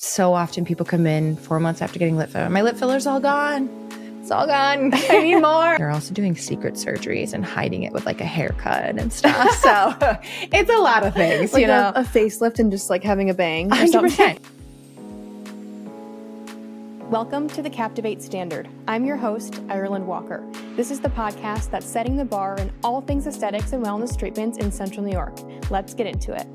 So often people come in 4 months after getting lip filler. My lip filler's all gone. It's all gone. I need more. They're also doing secret surgeries and hiding it with like a haircut and stuff. So it's a lot of things, like you know. a facelift and just like having a bang. 100%. Welcome to the Captivate Standard. I'm your host, Ireland Walker. This is the podcast that's setting the bar in all things aesthetics and wellness treatments in Central New York. Let's get into it.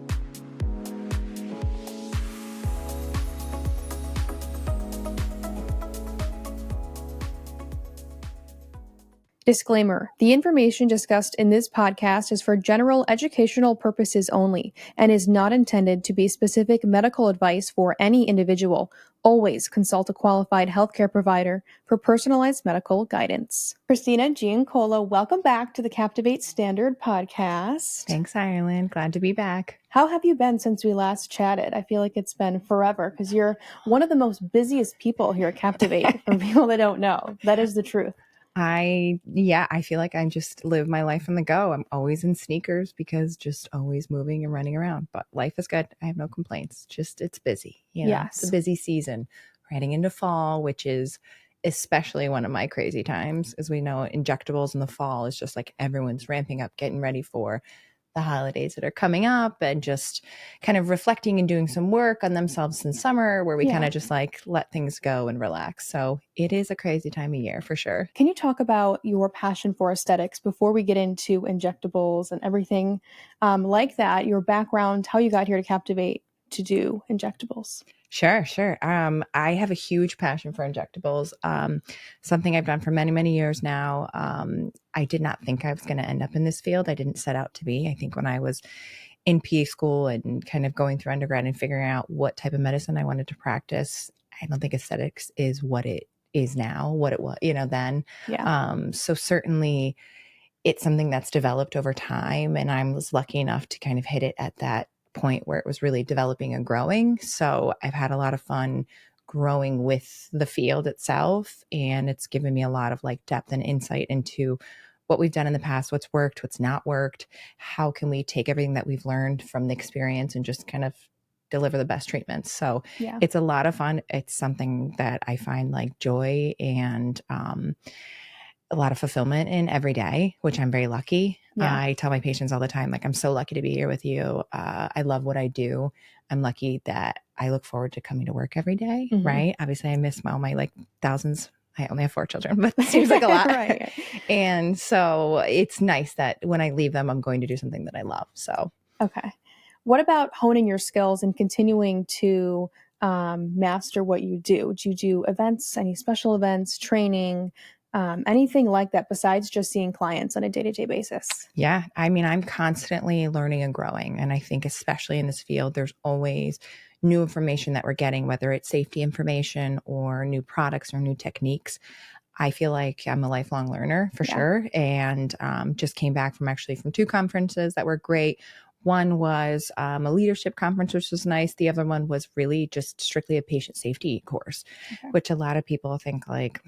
Disclaimer: the information discussed in this podcast is for general educational purposes only and is not intended to be specific medical advice for any individual. Always consult a qualified healthcare provider for personalized medical guidance. Kristyna Giancola, welcome back to the Captivate Standard podcast. Thanks, Ireland. Glad to be back. How have you been since we last chatted? I feel like it's been forever because you're one of the most busiest people here at Captivate. For people that don't know, that is the truth. I feel like I just live my life on the go. I'm always in sneakers because just always moving and running around. But life is good. I have no complaints. Just it's busy. You know? Yes. It's a busy season. We're heading into fall, which is especially one of my crazy times. As we know, injectables in the fall is just like everyone's ramping up, getting ready for the holidays that are coming up and just kind of reflecting and doing some work on themselves in summer where we kind of just like let things go and relax. So it is a crazy time of year for sure. Can you talk about your passion for aesthetics before we get into injectables and everything like that, your background, how you got here to Captivate to do injectables? Sure. I have a huge passion for injectables. Something I've done for many, many years now. I did not think I was going to end up in this field. I didn't set out to be. I think when I was in PA school and kind of going through undergrad and figuring out what type of medicine I wanted to practice, I don't think aesthetics is what it is now, what it was, then. Yeah. So certainly it's something that's developed over time. And I was lucky enough to kind of hit it at that point where it was really developing and growing. So I've had a lot of fun growing with the field itself. And it's given me a lot of like depth and insight into what we've done in the past, what's worked, what's not worked. How can we take everything that we've learned from the experience and just kind of deliver the best treatments? So It's a lot of fun. It's something that I find like joy and a lot of fulfillment in every day, which I'm very lucky. I tell my patients all the time, like, I'm so lucky to be here with you. I love what I do. I'm lucky that I look forward to coming to work every day, right? Obviously, I miss all my like thousands. I only have 4 children, but it seems like a lot. Right. And so it's nice that when I leave them, I'm going to do something that I love. So, okay. What about honing your skills and continuing to master what you do? Do you do events, any special events, training, anything like that besides just seeing clients on a day-to-day basis? Yeah. I mean, I'm constantly learning and growing. And I think especially in this field, there's always new information that we're getting, whether it's safety information or new products or new techniques. I feel like I'm a lifelong learner for sure. And just came back from 2 conferences that were great. One was a leadership conference, which was nice. The other one was really just strictly a patient safety course, which a lot of people think like,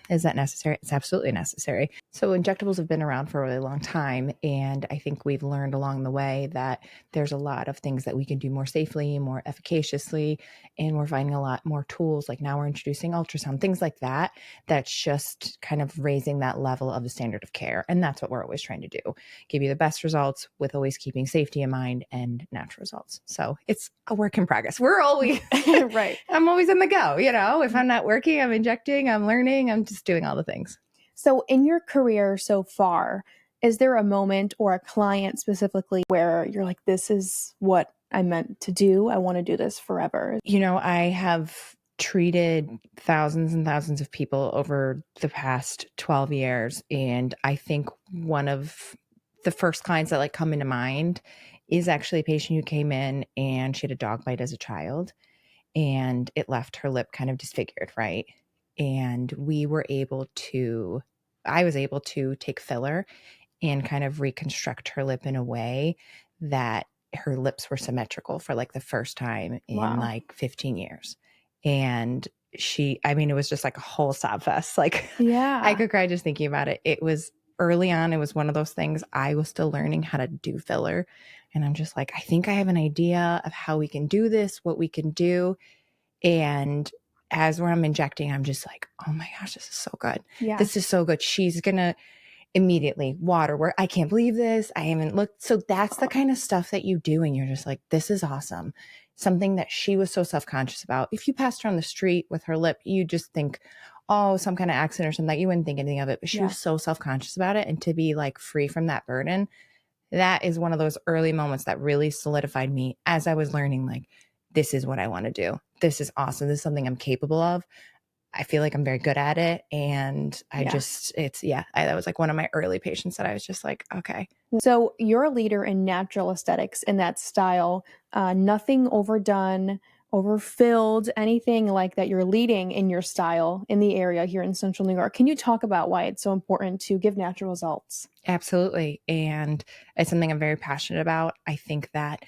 is that necessary? It's absolutely necessary. So injectables have been around for a really long time. And I think we've learned along the way that there's a lot of things that we can do more safely, more efficaciously. And we're finding a lot more tools. Like now we're introducing ultrasound, things like that. That's just kind of raising that level of the standard of care. And that's what we're always trying to do. Give you the best results with always keeping safety in mind and natural results. So it's a work in progress. We're always right. I'm always in the go. If I'm not working, I'm injecting, I'm learning, I'm just doing all the things. So in your career so far, is there a moment or a client specifically where you're like, this is what I meant to do. I want to do this forever? I have treated thousands and thousands of people over the past 12 years. And I think one of the first clients that like come into mind is actually a patient who came in and she had a dog bite as a child and it left her lip kind of disfigured, right? And I was able to take filler and kind of reconstruct her lip in a way that her lips were symmetrical for like the first time in like 15 years. And it was just like a whole sob fest. Like, I could cry just thinking about it. It was early on. It was one of those things. I was still learning how to do filler. And I'm just like, I think I have an idea of how we can do this, what we can do. And as when I'm injecting, I'm just like, oh my gosh, this is so good. Yeah. This is so good. She's going to immediately water where I can't believe this. I haven't looked. So that's the kind of stuff that you do. And you're just like, this is awesome. Something that she was so self-conscious about. If you passed her on the street with her lip, you just think, oh, some kind of accident or something, like you wouldn't think anything of it. But she was so self-conscious about it. And to be like free from that burden, that is one of those early moments that really solidified me as I was learning, like, this is what I want to do. This is awesome. This is something I'm capable of. I feel like I'm very good at it. And that was like one of my early patients that I was just like, okay. So you're a leader in natural aesthetics in that style, nothing overdone, overfilled, anything like that. You're leading in your style in the area here in Central New York. Can you talk about why it's so important to give natural results? Absolutely. And it's something I'm very passionate about. I think that,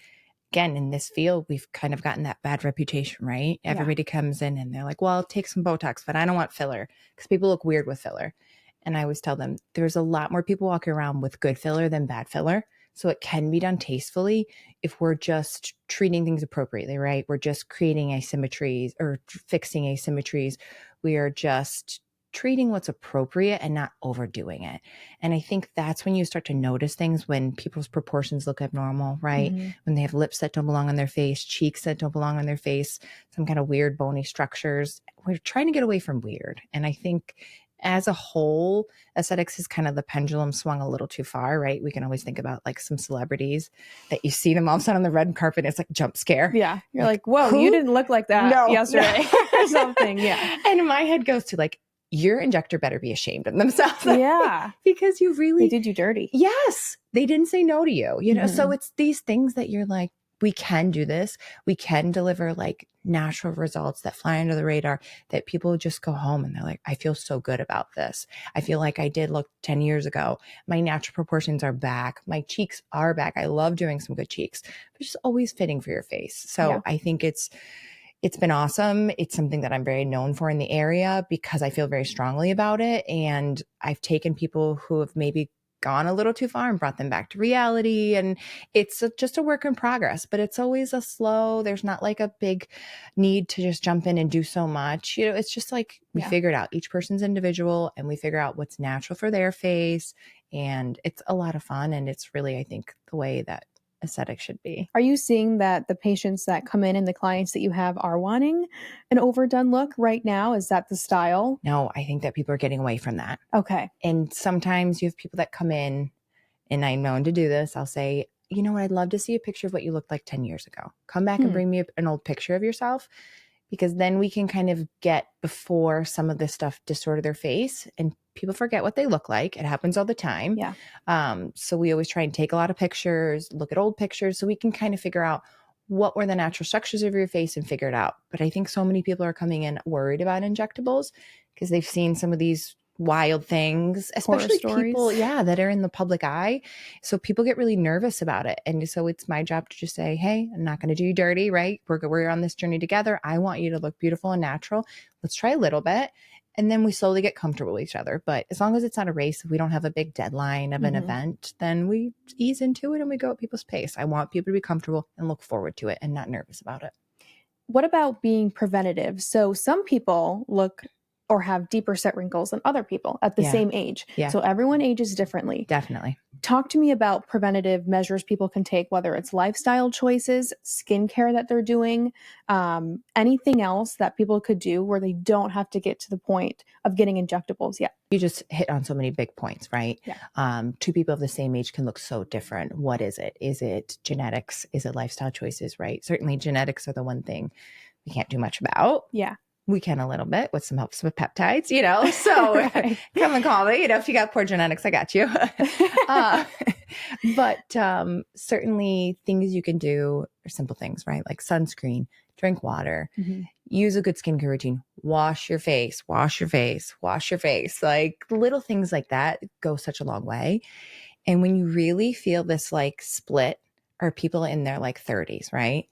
again, in this field, we've kind of gotten that bad reputation, right? Everybody comes in and they're like, well, take some Botox, but I don't want filler because people look weird with filler. And I always tell them there's a lot more people walking around with good filler than bad filler. So it can be done tastefully if we're just treating things appropriately, right? We're just creating asymmetries or fixing asymmetries. We are just treating what's appropriate and not overdoing it. And I think that's when you start to notice things, when people's proportions look abnormal, right? Mm-hmm. When they have lips that don't belong on their face, cheeks that don't belong on their face, some kind of weird bony structures. We're trying to get away from weird. And I think as a whole, aesthetics is kind of the pendulum swung a little too far, right? We can always think about like some celebrities that you see them all of a sudden on the red carpet. It's like a jump scare. Yeah. You're like, whoa, you didn't look like that yesterday or something. Yeah. And my head goes to like, your injector better be ashamed of themselves. Yeah. Because you really... They did you dirty. Yes. They didn't say no to you, you know? Mm-hmm. So it's these things that you're like, we can do this. We can deliver like natural results that fly under the radar, that people just go home and they're like, I feel so good about this. I feel like I did look 10 years ago. My natural proportions are back. My cheeks are back. I love doing some good cheeks, but just always fitting for your face. So I think it's been awesome. It's something that I'm very known for in the area because I feel very strongly about it. And I've taken people who have maybe gone a little too far and brought them back to reality. And it's just a work in progress, but it's always a slow, there's not like a big need to just jump in and do so much. You know, it's just like we figured out each person's individual and we figure out what's natural for their face. And it's a lot of fun. And it's really, I think, the way that aesthetic should be. Are you seeing that the patients that come in and the clients that you have are wanting an overdone look right now? Is that the style? No, I think that people are getting away from that. Okay. And sometimes you have people that come in, and I'm known to do this. I'll say, you know what? I'd love to see a picture of what you looked like 10 years ago. Come back and bring me an old picture of yourself, because then we can kind of get before some of this stuff distorted their face and people forget what they look like. It happens all the time. Yeah. So we always try and take a lot of pictures, look at old pictures so we can kind of figure out what were the natural structures of your face and figure it out. But I think so many people are coming in worried about injectables because they've seen some of these wild things, especially people, that are in the public eye. So people get really nervous about it. And so it's my job to just say, hey, I'm not going to do you dirty, right? We're on this journey together. I want you to look beautiful and natural. Let's try a little bit. And then we slowly get comfortable with each other. But as long as it's not a race, if we don't have a big deadline of an event, then we ease into it and we go at people's pace. I want people to be comfortable and look forward to it and not nervous about it. What about being preventative? So some people look or have deeper set wrinkles than other people at the same age. Yeah. So everyone ages differently. Definitely. Talk to me about preventative measures people can take, whether it's lifestyle choices, skincare that they're doing, anything else that people could do where they don't have to get to the point of getting injectables yet. You just hit on so many big points, right? Yeah. Two people of the same age can look so different. What is it? Is it genetics? Is it lifestyle choices, right? Certainly genetics are the one thing we can't do much about. Yeah. We can a little bit with some helps with peptides, you know, so come and call me, you know, if you got poor genetics, I got you. But certainly things you can do are simple things, right? Like sunscreen, drink water, use a good skincare routine, wash your face, wash your face, wash your face. Like little things like that go such a long way. And when you really feel this like split, are people in their like 30s, right?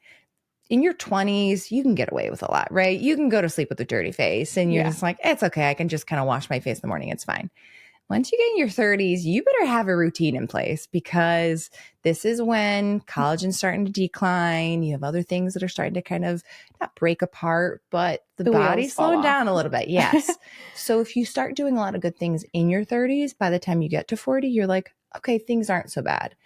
In your 20s, you can get away with a lot, right? You can go to sleep with a dirty face and you're just like, it's okay. I can just kind of wash my face in the morning. It's fine. once you get in your 30s, you better have a routine in place, because this is when collagen's starting to decline. You have other things that are starting to kind of not break apart, but the body's slowing down a little bit. Yes. So if you start doing a lot of good things in your 30s, by the time you get to 40, you're like, okay, things aren't so bad.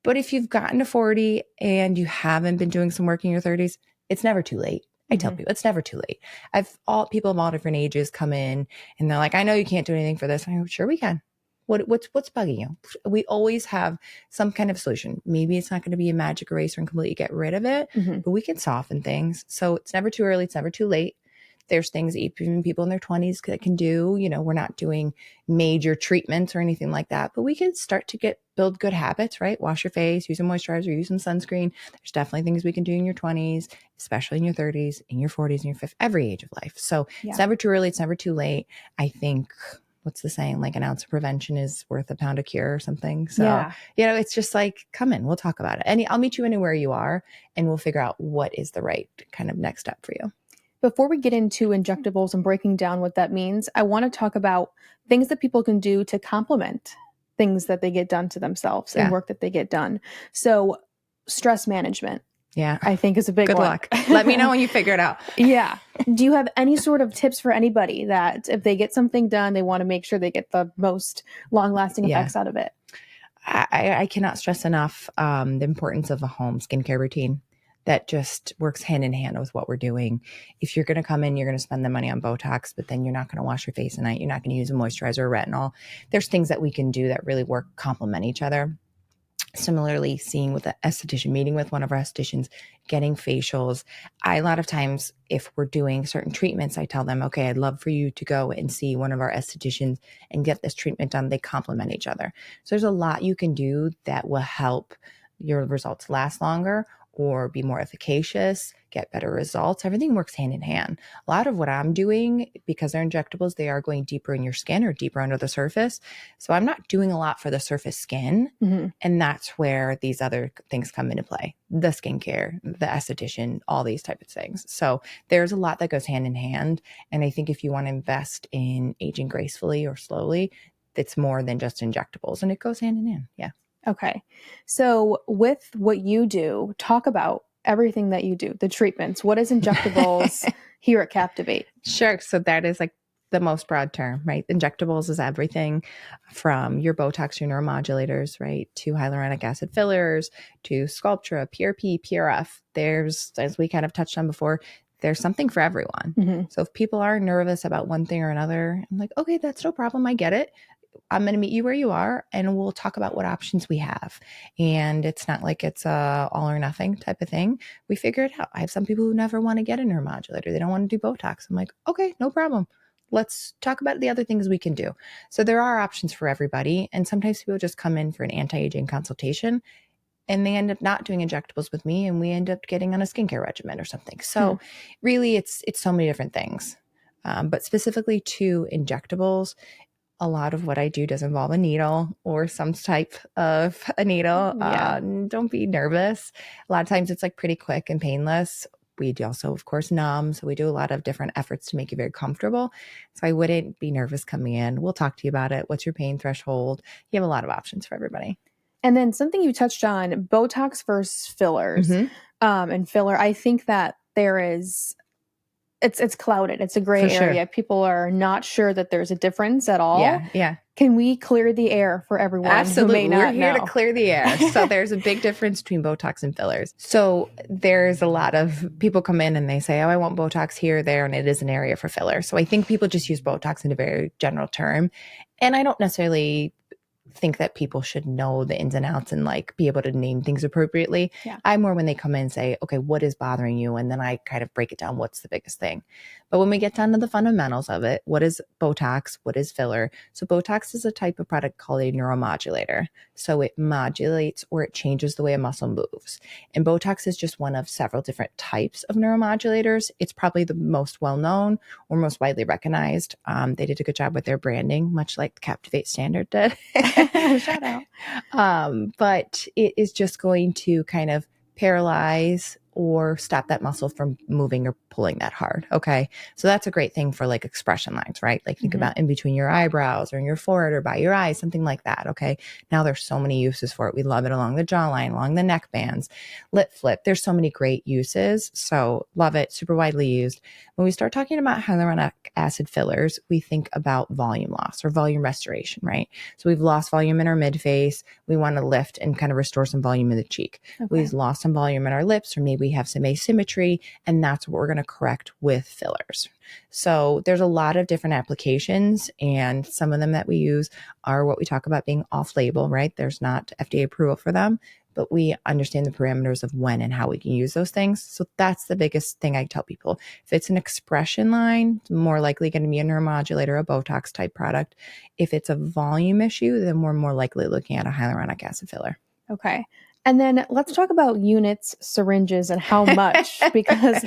But if you've gotten to 40 and you haven't been doing some work in your 30s, it's never too late. I tell people it's never too late. People of all different ages come in and they're like, I know you can't do anything for this. I'm like, sure we can. What's bugging you? We always have some kind of solution. Maybe it's not going to be a magic eraser and completely get rid of it, but we can soften things. So it's never too early. It's never too late. There's things that even people in their 20s can do. We're not doing major treatments or anything like that, but we can start to build good habits, right? Wash your face, use a moisturizer, use some sunscreen. There's definitely things we can do in your 20s, especially in your 30s, in your 40s, in your 50s, every age of life. So It's never too early. It's never too late. I think, what's the saying? Like an ounce of prevention is worth a pound of cure or something. So, it's just like, come in, we'll talk about it. And I'll meet you anywhere you are and we'll figure out what is the right kind of next step for you. Before we get into injectables and breaking down what that means, I want to talk about things that people can do to complement things that they get done to themselves and work that they get done. So stress management, I think, is a big one. Good luck. Let me know when you figure it out. Do you have any sort of tips for anybody that if they get something done, they want to make sure they get the most long-lasting effects out of it? I cannot stress enough the importance of a home skincare routine that just works hand in hand with what we're doing. If you're going to come in, you're going to spend the money on Botox, but then you're not going to wash your face at night. You're not going to use a moisturizer or retinol. There's things that we can do that really complement each other. Similarly, seeing with an esthetician, meeting with one of our estheticians, getting facials. A lot of times, if we're doing certain treatments, I tell them, okay, I'd love for you to go and see one of our estheticians and get this treatment done. They complement each other. So there's a lot you can do that will help your results last longer or be more efficacious, get better results. Everything works hand in hand. A lot of what I'm doing, because they're injectables, they are going deeper in your skin or deeper under the surface. So I'm not doing a lot for the surface skin. And that's where these other things come into play. The skincare, the esthetician, all these types of things. So there's a lot that goes hand in hand. And I think if you want to invest in aging gracefully or slowly, it's more than just injectables, and it goes hand in hand. Yeah. Okay. So with what you do, talk about everything that you do, the treatments. What is injectables here at Captivate? Sure. So that is like the most broad term, right? Injectables is everything from your Botox, your neuromodulators, right, to hyaluronic acid fillers, to Sculptra, PRP, PRF. There's, as we kind of touched on before, there's something for everyone. So if people are nervous about one thing or another, I'm like, okay, that's no problem. I get it. I'm going to meet you where you are and we'll talk about what options we have. And it's not like it's a all or nothing type of thing. We figure it out. I have some people who never want to get a neuromodulator. They don't want to do Botox. I'm like, okay, no problem. Let's talk about the other things we can do. So there are options for everybody. And sometimes people just come in for an anti-aging consultation and they end up not doing injectables with me and we end up getting on a skincare regimen or something. So really it's so many different things. But specifically to injectables, a lot of what I do does involve a needle or some type of a needle. Don't be nervous. A lot of times it's like pretty quick and painless. We do also, of course, numb. So we do a lot of different efforts to make you very comfortable. So I wouldn't be nervous coming in. We'll talk to you about it. What's your pain threshold? You have a lot of options for everybody. And then something you touched on, Botox versus fillers. And filler, I think that there is... It's clouded. It's a gray area. People are not sure that there's a difference at all. Yeah. Can we clear the air for everyone Absolutely. who may not know? We're here to clear the air. So there's a big difference between Botox and fillers. So there's a lot of people come in and they say, oh, I want Botox here, there, and it is an area for filler. So I think people just use Botox in a very general term. And I don't necessarily think that people should know the ins and outs and like be able to name things appropriately. I'm more when they come in and say, okay, what is bothering you? And then I kind of break it down. What's the biggest thing? But when we get down to the fundamentals of it, what is Botox? What is filler? So Botox is a type of product called a neuromodulator. So it modulates or it changes the way a muscle moves. And Botox is just one of several different types of neuromodulators. It's probably the most well-known or most widely recognized. They did a good job with their branding, much like the Captivate Standard did. Shout out. But it is just going to kind of paralyze or stop that muscle from moving or pulling that hard. Okay. So that's a great thing for like expression lines, right? Like think about in between your eyebrows or in your forehead or by your eyes, something like that. Okay. Now there's so many uses for it. We love it along the jawline, along the neck bands, lip flip. There's so many great uses. So love it. Super widely used. When we start talking about hyaluronic acid fillers, we think about volume loss or volume restoration, right? So we've lost volume in our mid face. We want to lift and kind of restore some volume in the cheek. Okay. We've lost some volume in our lips, or maybe we have some asymmetry, and that's what we're going to correct with fillers. So there's a lot of different applications, and some of them that we use are what we talk about being off-label, right? There's not FDA approval for them, but we understand the parameters of when and how we can use those things. So that's the biggest thing I tell people. If it's an expression line, it's more likely going to be a neuromodulator, a Botox type product. If it's a volume issue, then we're more likely looking at a hyaluronic acid filler. Okay. And then let's talk about units, syringes, and how much, because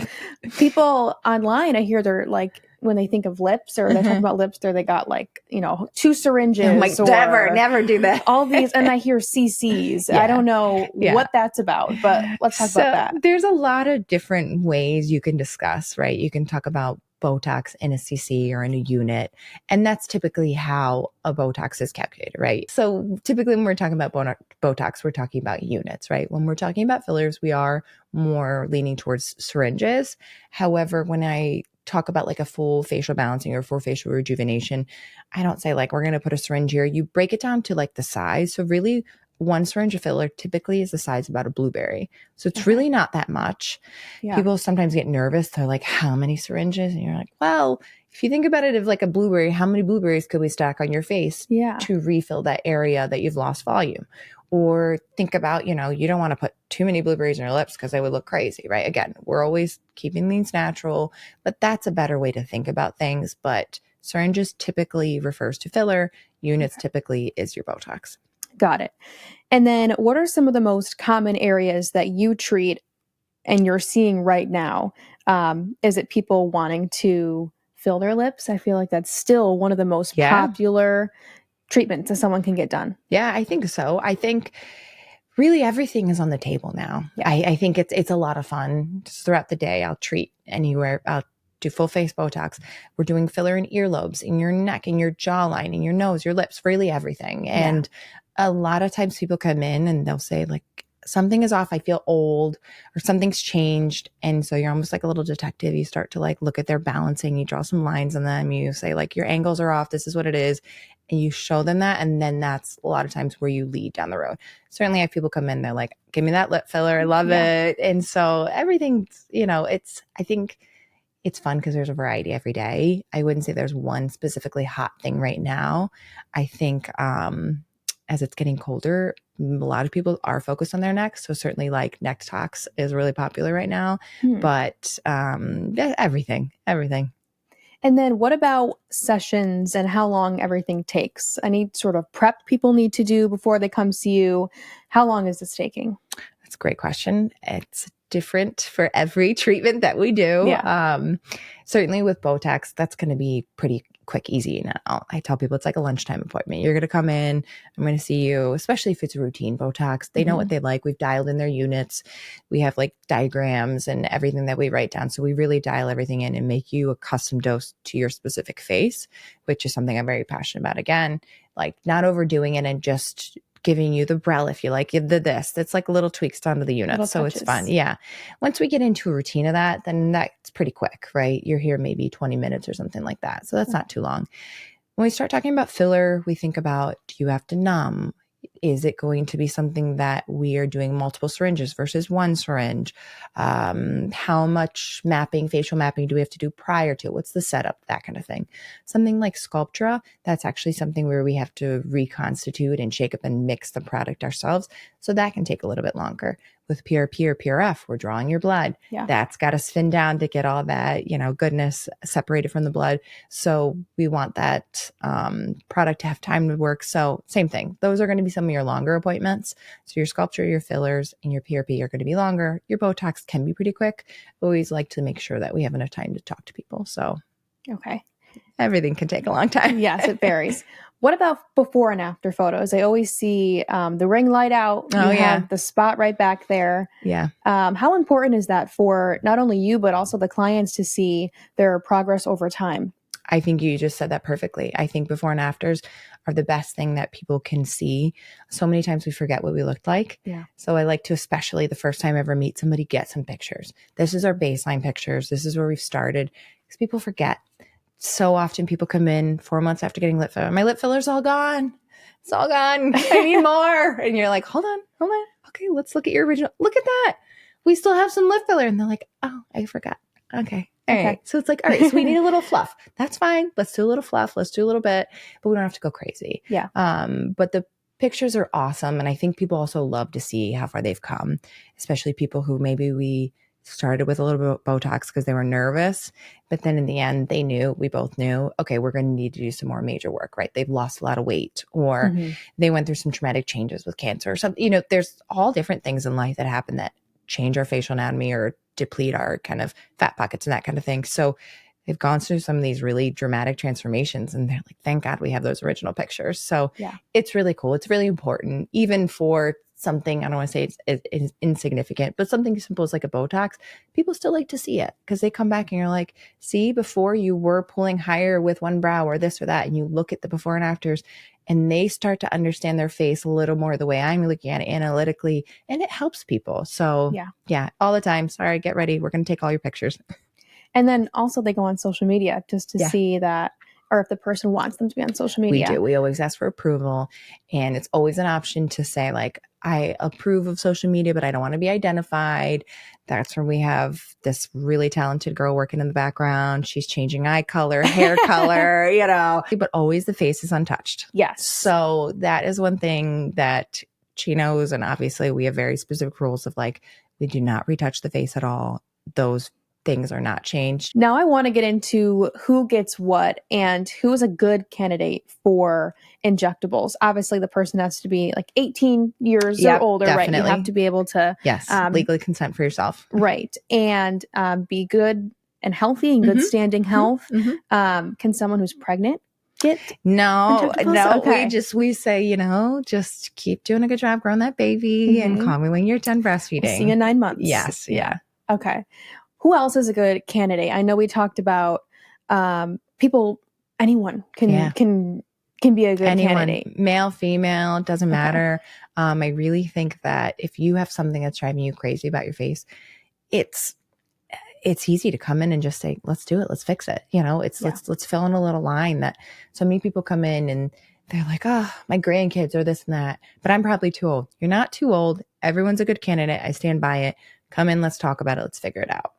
people online, I hear they're like, when they think of lips or they talk about lips, they got like, 2 syringes. I'm like, never do that. All these, and I hear CCs. I don't know what that's about, but let's talk about that. There's a lot of different ways you can discuss, right? You can talk about Botox in a CC or in a unit. And that's typically how a Botox is calculated, right? So typically when we're talking about Botox, we're talking about units, right? When we're talking about fillers, we are more leaning towards syringes. However, when I talk about like a full facial balancing or full facial rejuvenation, I don't say like, we're going to put a syringe here. You break it down to like the size. So really, one syringe of filler typically is the size of about a blueberry. So it's really not that much. Yeah. People sometimes get nervous. They're like, how many syringes? And you're like, well, if you think about it of like a blueberry, how many blueberries could we stack on your face to refill that area that you've lost volume? Or think about, you don't want to put too many blueberries in your lips because they would look crazy, right? Again, we're always keeping things natural, but that's a better way to think about things. But syringes typically refers to filler. Units typically is your Botox. Got it. And then what are some of the most common areas that you treat and you're seeing right now? Is it people wanting to fill their lips? I feel like that's still one of the most popular treatments that someone can get done. Yeah, I think so. I think really everything is on the table now. Yeah. I think it's a lot of fun. Just throughout the day, I'll treat anywhere. I'll do full face Botox. We're doing filler in earlobes, in your neck, in your jawline, in your nose, your lips, really everything. And a lot of times people come in and they'll say like, something is off. I feel old or something's changed. And so you're almost like a little detective. You start to like look at their balancing. You draw some lines on them. You say like, your angles are off. This is what it is. And you show them that. And then that's a lot of times where you lead down the road. Certainly I have people come in, they're like, give me that lip filler. I love it. And so everything's, I think it's fun because there's a variety every day. I wouldn't say there's one specifically hot thing right now. I think, as it's getting colder, a lot of people are focused on their necks. So certainly like neck tox is really popular right now, but everything. And then what about sessions and how long everything takes? Any sort of prep people need to do before they come see you? How long is this taking? That's a great question. It's different for every treatment that we do. Yeah. Certainly with Botox, that's going to be pretty quick, easy. Now I tell people it's like a lunchtime appointment. You're going to come in, I'm going to see you, especially if it's a routine Botox. They know what they like. We've dialed in their units. We have like diagrams and everything that we write down. So we really dial everything in and make you a custom dose to your specific face, which is something I'm very passionate about. Again, like not overdoing it and just giving you the brow, if you like, that's like little tweaks down to the unit. So it's fun. Yeah. Once we get into a routine of that, then that's pretty quick, right? You're here maybe 20 minutes or something like that. So that's not too long. When we start talking about filler, we think about, do you have to numb? Is it going to be something that we are doing multiple syringes versus one syringe? How much facial mapping do we have to do prior to it? What's the setup? That kind of thing. Something like Sculptra, that's actually something where we have to reconstitute and shake up and mix the product ourselves. So that can take a little bit longer. With PRP or PRF, we're drawing your blood. Yeah. That's got to spin down to get all that, goodness separated from the blood. So we want that product to have time to work. So same thing. Those are going to be some of your longer appointments. So your Sculptra, your fillers, and your PRP are going to be longer. Your Botox can be pretty quick. We always like to make sure that we have enough time to talk to people. So okay. Everything can take a long time. Yes, it varies. What about before and after photos? I always see the ring light out. Oh, You yeah. have the spot right back there. Yeah. How important is that for not only you, but also the clients to see their progress over time? I think you just said that perfectly. I think before and afters are the best thing that people can see. So many times we forget what we looked like. Yeah. So I like to, especially the first time I ever meet somebody, get some pictures. This is our baseline pictures. This is where we've started, because people forget. So often people come in 4 months after getting lip filler. My lip filler's all gone. It's all gone. I need more. And you're like, hold on. Okay, let's look at your original. Look at that. We still have some lip filler. And they're like, oh, I forgot. Okay. All right. So it's like, all right, so we need a little fluff. That's fine. Let's do a little fluff. Let's do a little bit, but we don't have to go crazy. Yeah. But the pictures are awesome. And I think people also love to see how far they've come, especially people who maybe we started with a little bit of Botox because they were nervous, but then in the end, we both knew, okay, we're going to need to do some more major work, right? They've lost a lot of weight, or they went through some traumatic changes with cancer or something. There's all different things in life that happen that change our facial anatomy or deplete our kind of fat pockets and that kind of thing. So they've gone through some of these really dramatic transformations, and they're like, thank God we have those original pictures. So it's really cool. It's really important, even for something, I don't want to say it's insignificant, but something simple as like a Botox. People still like to see it because they come back and you're like, see, before you were pulling higher with one brow or this or that, and you look at the before and afters, and they start to understand their face a little more the way I'm looking at it analytically, and it helps people. So yeah, all the time. Sorry, get ready. We're going to take all your pictures. And then also they go on social media just to see that, or if the person wants them to be on social media. We do. We always ask for approval, and it's always an option to say like, I approve of social media, but I don't want to be identified. That's where we have this really talented girl working in the background. She's changing eye color, hair color, but always the face is untouched. Yes. So that is one thing that she knows. And obviously we have very specific rules of like, we do not retouch the face at all. Those things are not changed. Now I want to get into who gets what and who is a good candidate for injectables. Obviously, the person has to be like 18 years or older, definitely. Right? You have to be able to legally consent for yourself. Right. And be good and healthy and good standing health. Can someone who's pregnant get No, Okay. we say, just keep doing a good job growing that baby and call me when you're done breastfeeding. See you in 9 months. Yes. Yeah. Okay. Who else is a good candidate? I know we talked about people, anyone can be a good candidate. Male, female, doesn't matter. I really think that if you have something that's driving you crazy about your face, it's easy to come in and just say, let's do it. Let's fix it. Let's fill in a little line. That so many people come in and they're like, oh, my grandkids or this and that, but I'm probably too old. You're not too old. Everyone's a good candidate. I stand by it. Come in. Let's talk about it. Let's figure it out.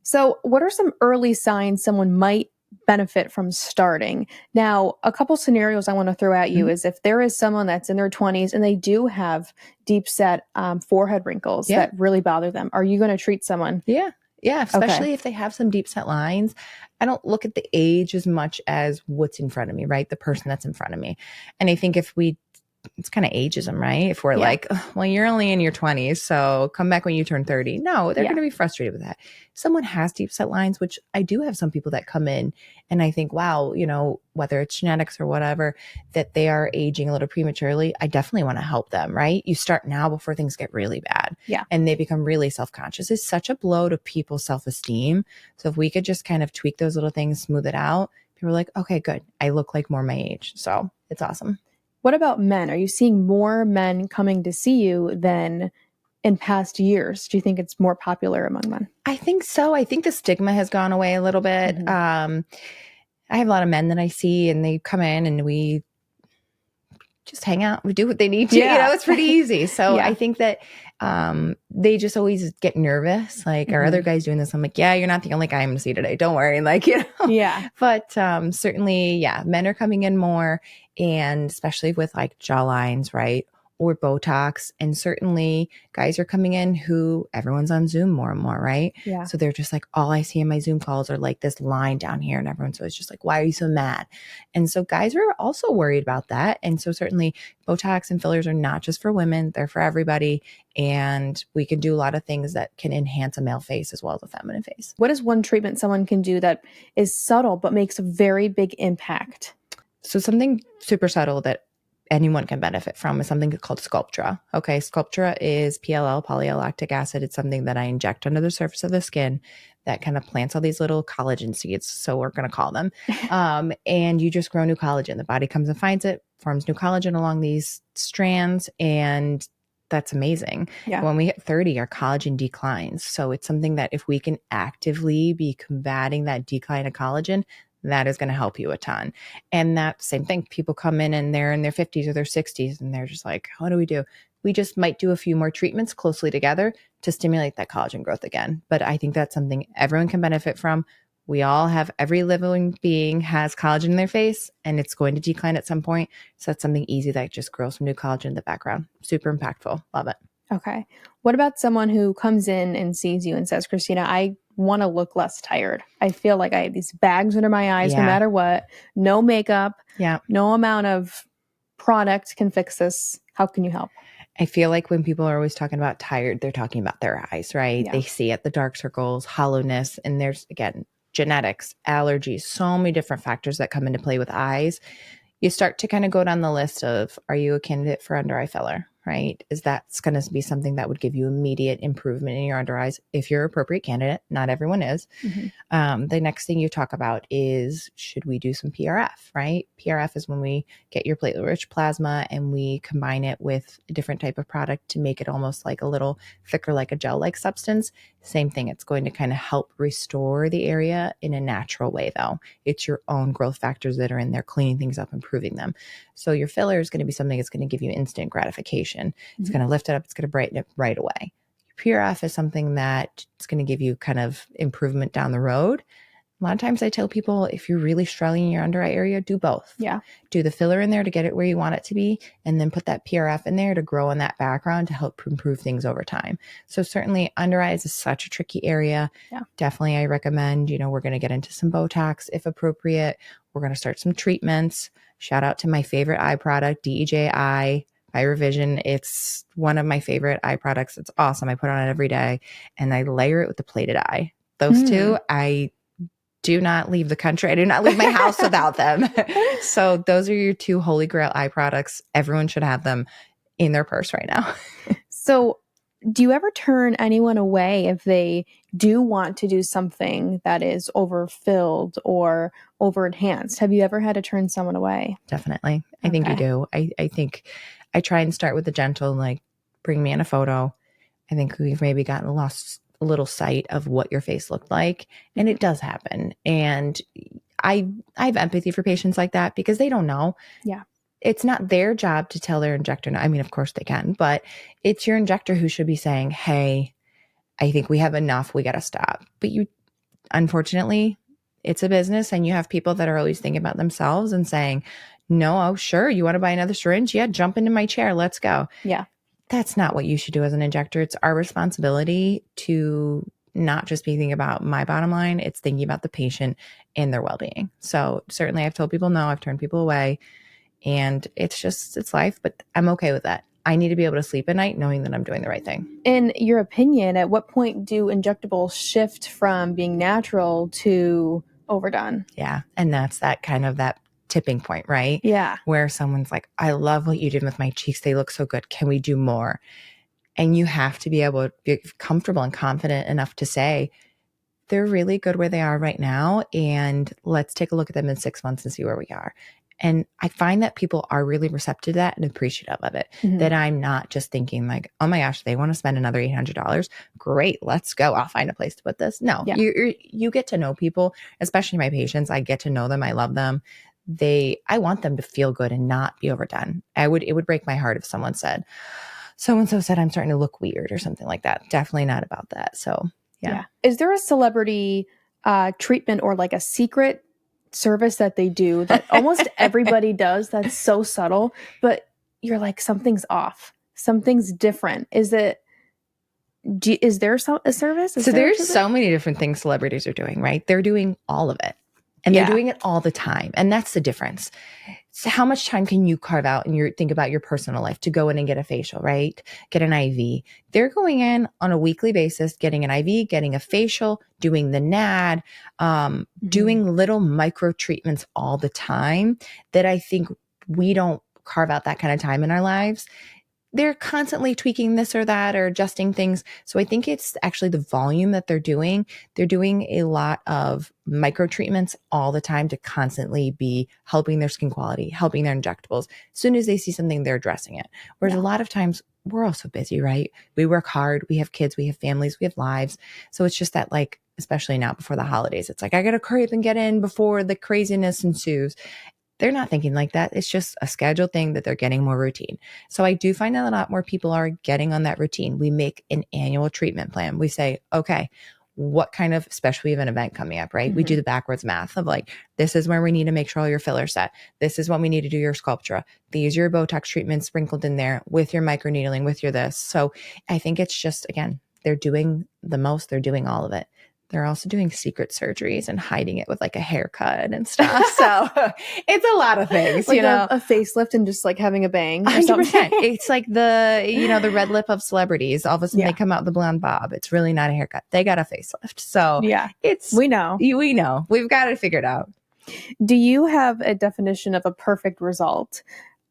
So what are some early signs someone might benefit from starting? Now, a couple scenarios I want to throw at you is if there is someone that's in their 20s and they do have deep set forehead wrinkles that really bother them, are you going to treat someone? Yeah, especially if they have some deep set lines. I don't look at the age as much as what's in front of me, right? The person that's in front of me. And I think it's kind of ageism, right? If we're like, well, you're only in your 20s, so come back when you turn 30. No, they're going to be frustrated with that. If someone has deep set lines, which I do have some people that come in and I think, wow, whether it's genetics or whatever, that they are aging a little prematurely, I definitely want to help them, right? You start now before things get really bad. Yeah. And they become really self-conscious. It's such a blow to people's self-esteem. So if we could just kind of tweak those little things, smooth it out, people are like, okay, good. I look like more my age. So it's awesome. What about men? Are you seeing more men coming to see you than in past years? Do you think it's more popular among men? I think so. I think the stigma has gone away a little bit. I have a lot of men that I see and they come in and we just hang out. We do what they need to. It's pretty easy. So I think that they just always get nervous. Like, are other guys doing this? I'm like, yeah, you're not the only guy I'm going to see today. Don't worry. Like, Yeah. But certainly, men are coming in more, and especially with like jaw lines, right? Or Botox. And certainly guys are coming in who everyone's on Zoom more and more, right? Yeah. So they're just like, all I see in my Zoom calls are like this line down here. And everyone's always just like, why are you so mad? And so guys are also worried about that. And so certainly Botox and fillers are not just for women, they're for everybody. And we can do a lot of things that can enhance a male face as well as a feminine face. What is one treatment someone can do that is subtle but makes a very big impact? So something super subtle that anyone can benefit from is something called Sculptra. Okay, Sculptra is PLL, polylactic acid. It's something that I inject under the surface of the skin that kind of plants all these little collagen seeds, so we're going to call them. And you just grow new collagen. The body comes and finds it, forms new collagen along these strands, and that's amazing. Yeah. When we hit 30, our collagen declines. So it's something that if we can actively be combating that decline of collagen, that is going to help you a ton. And that same thing, people come in and they're in their 50s or their 60s and they're just like, what do we do? We just might do a few more treatments closely together to stimulate that collagen growth again. But I think that's something everyone can benefit from. We all have, every living being has collagen in their face and it's going to decline at some point. So that's something easy that just grows some new collagen in the background. Super impactful. Love it. Okay. What about someone who comes in and sees you and says, Kristyna, I want to look less tired. I feel like I have these bags under my eyes no matter what. No makeup. Yeah. No amount of product can fix this. How can you help? I feel like when people are always talking about tired, they're talking about their eyes, right? Yeah. They see it, the dark circles, hollowness, and there's, again, genetics, allergies, so many different factors that come into play with eyes. You start to kind of go down the list of, are you a candidate for under eye filler, right? Is that's going to be something that would give you immediate improvement in your under eyes if you're an appropriate candidate? Not everyone is. The next thing you talk about is, should we do some PRF, right? PRF is when we get your platelet-rich plasma and we combine it with a different type of product to make it almost like a little thicker, like a gel-like substance. Same thing. It's going to kind of help restore the area in a natural way, though. It's your own growth factors that are in there, cleaning things up, improving them. So your filler is going to be something that's going to give you instant gratification. It's going to lift it up. It's going to brighten it right away. PRF is something that is going to give you kind of improvement down the road. A lot of times I tell people, if you're really struggling in your under eye area, do both. Yeah. Do the filler in there to get it where you want it to be, and then put that PRF in there to grow in that background to help improve things over time. So certainly under eyes is such a tricky area. Yeah. Definitely I recommend, we're going to get into some Botox if appropriate. We're going to start some treatments. Shout out to my favorite eye product, DEJI by Revision. It's one of my favorite eye products. It's awesome. I put on it every day and I layer it with the plated eye. Those two, I do not leave the country. I do not leave my house without them. So those are your two holy grail eye products. Everyone should have them in their purse right now. So do you ever turn anyone away if they do want to do something that is overfilled or over enhanced? Have you ever had to turn someone away? Definitely. I think you do. I think I try and start with the gentle, like, bring me in a photo. I think we've maybe gotten lost a little sight of what your face looked like. And it does happen. And I have empathy for patients like that because they don't know. Yeah. It's not their job to tell their injector. I mean, of course they can, but it's your injector who should be saying, hey, I think we have enough. We got to stop. But unfortunately, it's a business and you have people that are always thinking about themselves and saying, no, oh, sure. You want to buy another syringe? Yeah, jump into my chair. Let's go. Yeah. That's not what you should do as an injector. It's our responsibility to not just be thinking about my bottom line. It's thinking about the patient and their well-being. So certainly I've told people no, I've turned people away, and it's life, but I'm okay with that. I need to be able to sleep at night knowing that I'm doing the right thing. In your opinion, at what point do injectables shift from being natural to overdone? Yeah. And that's that kind of that tipping point, right? Yeah. Where someone's like, I love what you did with my cheeks. They look so good. Can we do more? And you have to be able to be comfortable and confident enough to say, they're really good where they are right now. And let's take a look at them in 6 months and see where we are. And I find that people are really receptive to that and appreciative of it, that I'm not just thinking like, oh my gosh, they want to spend another $800. Great. Let's go. I'll find a place to put this. No, you get to know people, especially my patients. I get to know them. I love them. I want them to feel good and not be overdone. It would break my heart if someone said, so-and-so said I'm starting to look weird or something like that. Definitely not about that. So yeah. Is there a celebrity treatment or like a secret service that they do that almost everybody does that's so subtle, but you're like, something's off, something's different? Is there a service? So there's so many different things celebrities are doing, right? They're doing all of it. And they're doing it all the time. And that's the difference. So how much time can you carve out and think about your personal life to go in and get a facial, right? Get an IV. They're going in on a weekly basis, getting an IV, getting a facial, doing the NAD, doing little micro treatments all the time that I think we don't carve out that kind of time in our lives. They're constantly tweaking this or that or adjusting things. So I think it's actually the volume that they're doing. They're doing a lot of micro treatments all the time to constantly be helping their skin quality, helping their injectables. As soon as they see something, they're addressing it. Whereas a lot of times we're also busy, right? We work hard. We have kids, we have families, we have lives. So it's just that, like, especially now before the holidays, it's like, I got to hurry up and get in before the craziness ensues. They're not thinking like that. It's just a scheduled thing that they're getting more routine. So I do find that a lot more people are getting on that routine. We make an annual treatment plan. We say, okay, what kind of, especially we have an event coming up, right? We do the backwards math of like, this is where we need to make sure all your fillers set. This is when we need to do your Sculptra. These are your Botox treatments sprinkled in there with your microneedling, with your this. So I think it's just, again, they're doing the most. They're doing all of it. They're also doing secret surgeries and hiding it with like a haircut and stuff. So it's a lot of things, like you know, a facelift and just like having a bang. 100%. It's like the red lip of celebrities. All of a sudden they come out with the blonde bob. It's really not a haircut. They got a facelift. So we know. We've got it figured out. Do you have a definition of a perfect result?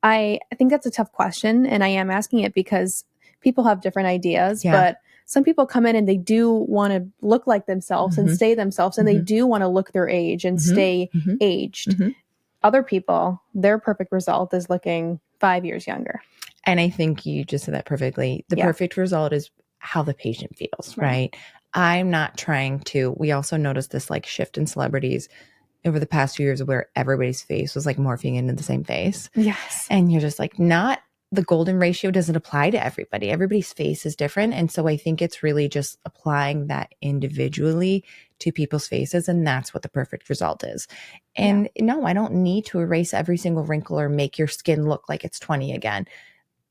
I think that's a tough question. And I am asking it because people have different ideas, but some people come in and they do want to look like themselves and stay themselves, and they do want to look their age and stay aged. Other people, their perfect result is looking 5 years younger. And I think you just said that perfectly. The perfect result is how the patient feels, right? I'm not trying to, we also noticed this like shift in celebrities over the past few years where everybody's face was like morphing into the same face. Yes. And you're just like, the golden ratio doesn't apply to everybody. Everybody's face is different. And so I think it's really just applying that individually to people's faces. And that's what the perfect result is. And no, I don't need to erase every single wrinkle or make your skin look like it's 20 again.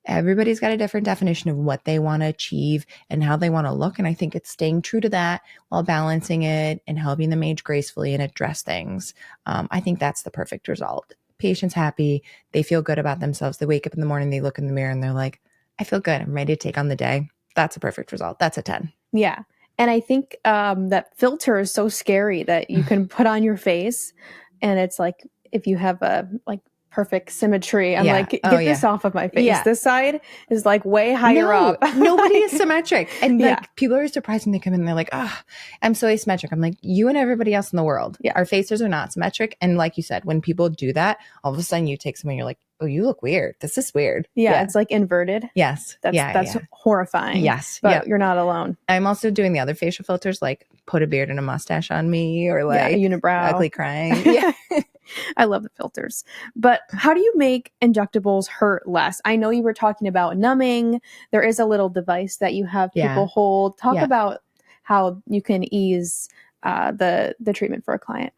Everybody's got a different definition of what they want to achieve and how they want to look. And I think it's staying true to that while balancing it and helping them age gracefully and address things. I think that's the perfect result. Patient's happy. They feel good about themselves. They wake up in the morning, they look in the mirror and they're like, I feel good. I'm ready to take on the day. That's a perfect result. That's a 10. Yeah. And I think that filter is so scary that you can put on your face and it's like, if you have a like perfect symmetry, I'm like, get this off of my face. This side is like way higher up. Nobody is symmetric. And like people are surprised when they come in and they're like, oh, I'm so asymmetric. I'm like, you and everybody else in the world. Our faces are not symmetric. And like you said, when people do that, all of a sudden you take someone, you're like, oh, you look weird. This is weird. It's like inverted. Yes. That's horrifying. Yes. But you're not alone. I'm also doing the other facial filters, like put a beard and a mustache on me or like a unibrow. Ugly crying. I love the filters. But how do you make injectables hurt less? I know you were talking about numbing. There is a little device that you have people hold. Talk about how you can ease the treatment for a client.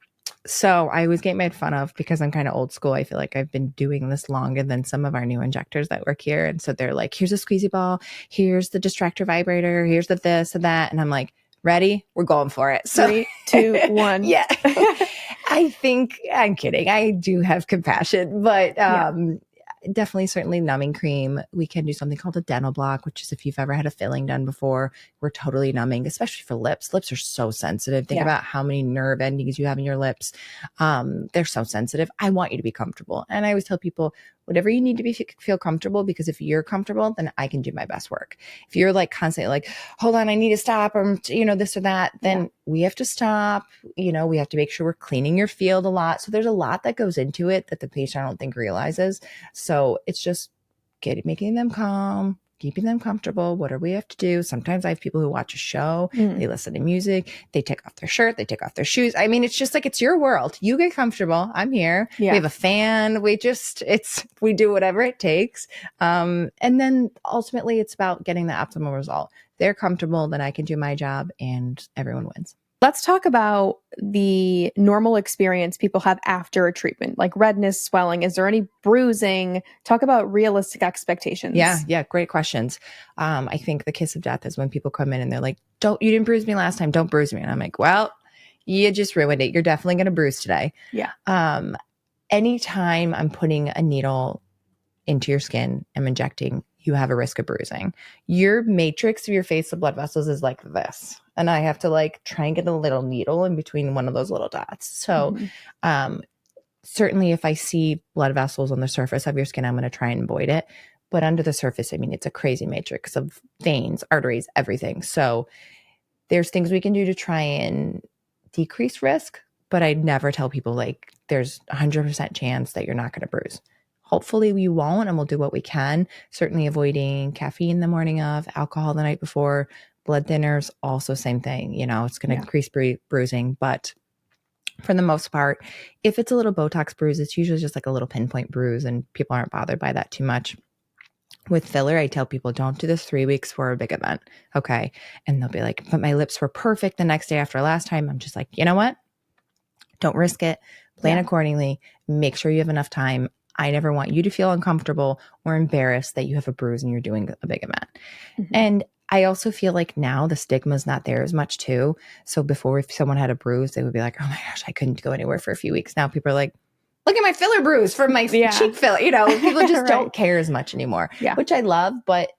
So I always get made fun of because I'm kind of old school. I feel like I've been doing this longer than some of our new injectors that work here. And so they're like, here's a squeezy ball. Here's the distractor vibrator. Here's the this and that. And I'm like, ready? We're going for it. So 3, 2, 1. Yeah. I think I'm kidding. I do have compassion, but definitely, certainly numbing cream. We can do something called a dental block, which is if you've ever had a filling done before, we're totally numbing, especially for lips. Lips are so sensitive. Think about how many nerve endings you have in your lips. They're so sensitive. I want you to be comfortable. And I always tell people, whatever you need to feel comfortable, because if you're comfortable, then I can do my best work. If you're like constantly like, hold on, I need to stop, or, this or that, then we have to stop. We have to make sure we're cleaning your field a lot. So there's a lot that goes into it that the patient, I don't think, realizes. So it's just making them calm, keeping them comfortable. What do we have to do? Sometimes I have people who watch a show, they listen to music, they take off their shirt, they take off their shoes. I mean, it's just like, it's your world. You get comfortable. I'm here. We have a fan. We do whatever it takes. And then ultimately it's about getting the optimal result. They're comfortable, then I can do my job and everyone wins. Let's talk about the normal experience people have after a treatment, like redness, swelling. Is there any bruising? Talk about realistic expectations. Yeah. Great questions. I think the kiss of death is when people come in and they're like, you didn't bruise me last time. Don't bruise me. And I'm like, well, You just ruined it. You're definitely going to bruise today. Yeah. Anytime I'm putting a needle into your skin, I'm injecting, you have a risk of bruising. Your matrix of your face, the blood vessels, is like this. And I have to like try and get a little needle in between one of those little dots. So certainly if I see blood vessels on the surface of your skin, I'm going to try and avoid it. But under the surface, I mean, it's a crazy matrix of veins, arteries, everything. So there's things we can do to try and decrease risk, but I'd never tell people like there's 100% chance that you're not going to bruise. Hopefully we won't, and we'll do what we can. Certainly avoiding caffeine the morning of, alcohol the night before, blood thinners, also same thing. You know, it's going to increase bruising, but for the most part, if it's a little Botox bruise, it's usually just like a little pinpoint bruise and people aren't bothered by that too much. With filler, I tell people don't do this 3 weeks for a big event. Okay. And they'll be like, but my lips were perfect the next day after last time. I'm just like, you know what? Don't risk it. Plan accordingly. Make sure you have enough time. I never want you to feel uncomfortable or embarrassed that you have a bruise and you're doing a big event. And I also feel like now the stigma is not there as much too. So before, if someone had a bruise, they would be like, oh my gosh, I couldn't go anywhere for a few weeks. Now people are like, look at my filler bruise from my cheek filler. You know, people just don't care as much anymore, which I love, but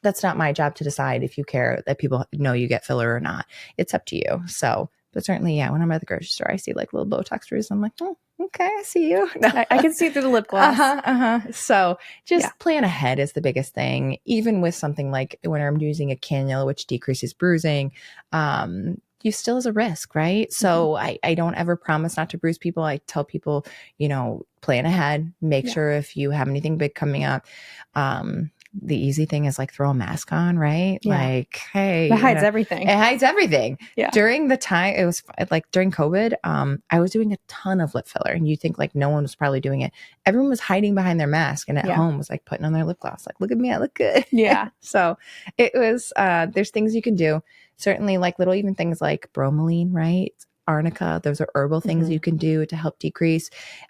that's not my job to decide if you care that people know you get filler or not. It's up to you. So, but certainly, when I'm at the grocery store, I see like little Botox bruise. I'm like, oh, okay, I see you. No. I can see through the lip gloss. So just plan ahead is the biggest thing. Even with something like when I'm using a cannula, which decreases bruising, you still has a risk, right? So I don't ever promise not to bruise people. I tell people, plan ahead, make sure if you have anything big coming up. The easy thing is like throw a mask on, right? Like, hey, it hides everything. It hides everything. Yeah. During the time, it was like during COVID, I was doing a ton of lip filler, and you think like no one was probably doing it. Everyone was hiding behind their mask, and at home was like putting on their lip gloss, like, look at me, I look good. Yeah. So it was. There's things you can do. Certainly, like little even things like bromelain, right? Arnica. Those are herbal things you can do to help decrease.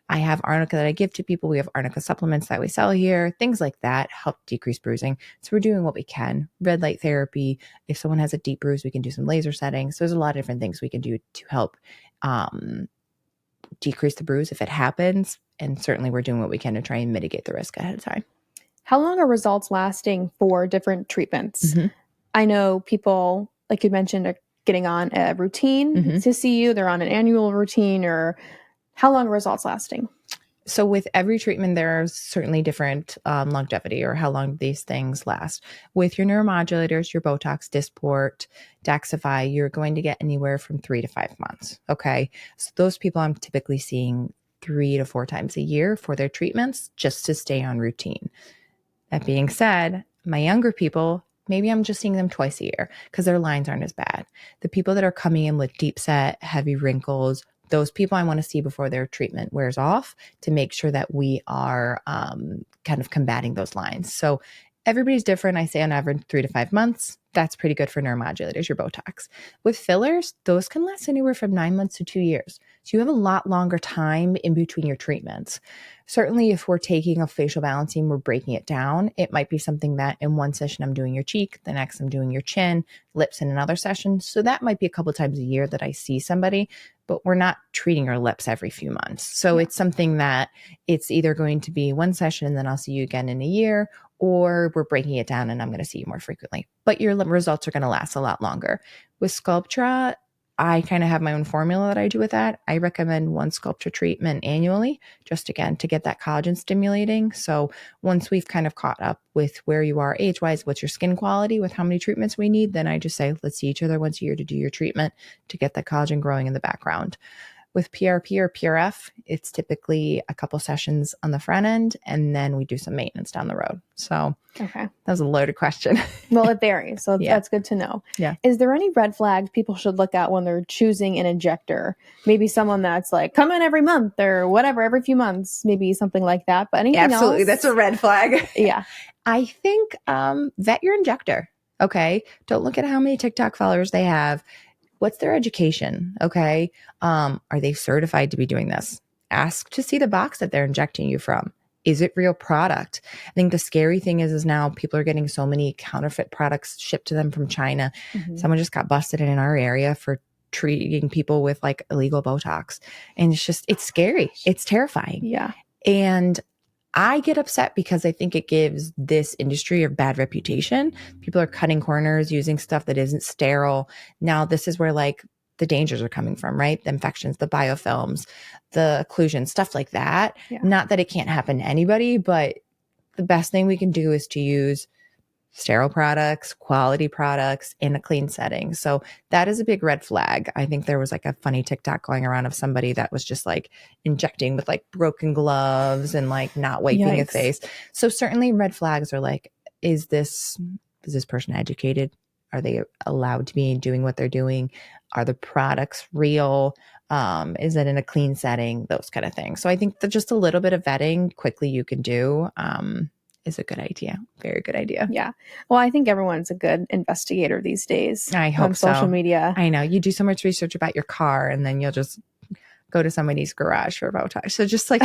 I have arnica that I give to people. We have arnica supplements that we sell here. Things like that help decrease bruising. So we're doing what we can. Red light therapy. If someone has a deep bruise, we can do some laser settings. So there's a lot of different things we can do to help decrease the bruise if it happens. And certainly we're doing what we can to try and mitigate the risk ahead of time. How long are results lasting for different treatments? I know people, like you mentioned, are getting on a routine to see you. They're on an annual routine, or how long are results lasting? So with every treatment, there's certainly different longevity or how long these things last. With your neuromodulators, your Botox, Dysport, Daxxify, you're going to get anywhere from 3 to 5 months. Okay. So those people I'm typically seeing 3 to 4 times a year for their treatments just to stay on routine. That being said, my younger people, maybe I'm just seeing them twice a year because their lines aren't as bad. The people that are coming in with deep set, heavy wrinkles, those people I want to see before their treatment wears off to make sure that we are kind of combating those lines. So everybody's different. I say on average 3 to 5 months. That's pretty good for neuromodulators, your Botox. With fillers, those can last anywhere from 9 months to 2 years. So you have a lot longer time in between your treatments. Certainly, if we're taking a facial balancing, we're breaking it down. It might be something that in one session I'm doing your cheek, the next I'm doing your chin, lips in another session. So that might be a couple times a year that I see somebody, but we're not treating your lips every few months. So it's something that it's either going to be one session and then I'll see you again in a year, or we're breaking it down and I'm going to see you more frequently. But your results are going to last a lot longer. With Sculptra, I kind of have my own formula that I do with that. I recommend one Sculptra treatment annually, just again to get that collagen stimulating. So once we've kind of caught up with where you are age-wise, what's your skin quality, with how many treatments we need, then I just say, let's see each other once a year to do your treatment to get that collagen growing in the background. With PRP or PRF, it's typically a couple sessions on the front end, and then we do some maintenance down the road. So that was a loaded question. Well, it varies. So that's good to know. Yeah. Is there any red flags people should look at when they're choosing an injector? Maybe someone that's like, come in every month or whatever, every few months, maybe something like that. But anything Absolutely. else? That's a red flag. Yeah. I think vet your injector. Okay. Don't look at how many TikTok followers they have. What's their education? Okay. Are they certified to be doing this? Ask to see the box that they're injecting you from. Is it real product? I think the scary thing is now people are getting so many counterfeit products shipped to them from China. Someone just got busted in our area for treating people with like illegal Botox. And it's scary. It's terrifying. Yeah. And I get upset because I think it gives this industry a bad reputation. People are cutting corners using stuff that isn't sterile. Now, this is where like the dangers are coming from, right? The infections, the biofilms, the occlusion, stuff like that. Yeah. Not that it can't happen to anybody, but the best thing we can do is to use sterile products, quality products in a clean setting. So that is a big red flag. I think there was like a funny TikTok going around of somebody that was just like injecting with like broken gloves and like not wiping his face. So certainly red flags are like, is this person educated? Are they allowed to be doing what they're doing? Are the products real? Is it in a clean setting? Those kind of things. So I think that just a little bit of vetting quickly you can do is a good idea. Very good idea. Yeah. Well, I think everyone's a good investigator these days. I hope on social media. I know. You do so much research about your car and then you'll just go to somebody's garage for Botox. So just keep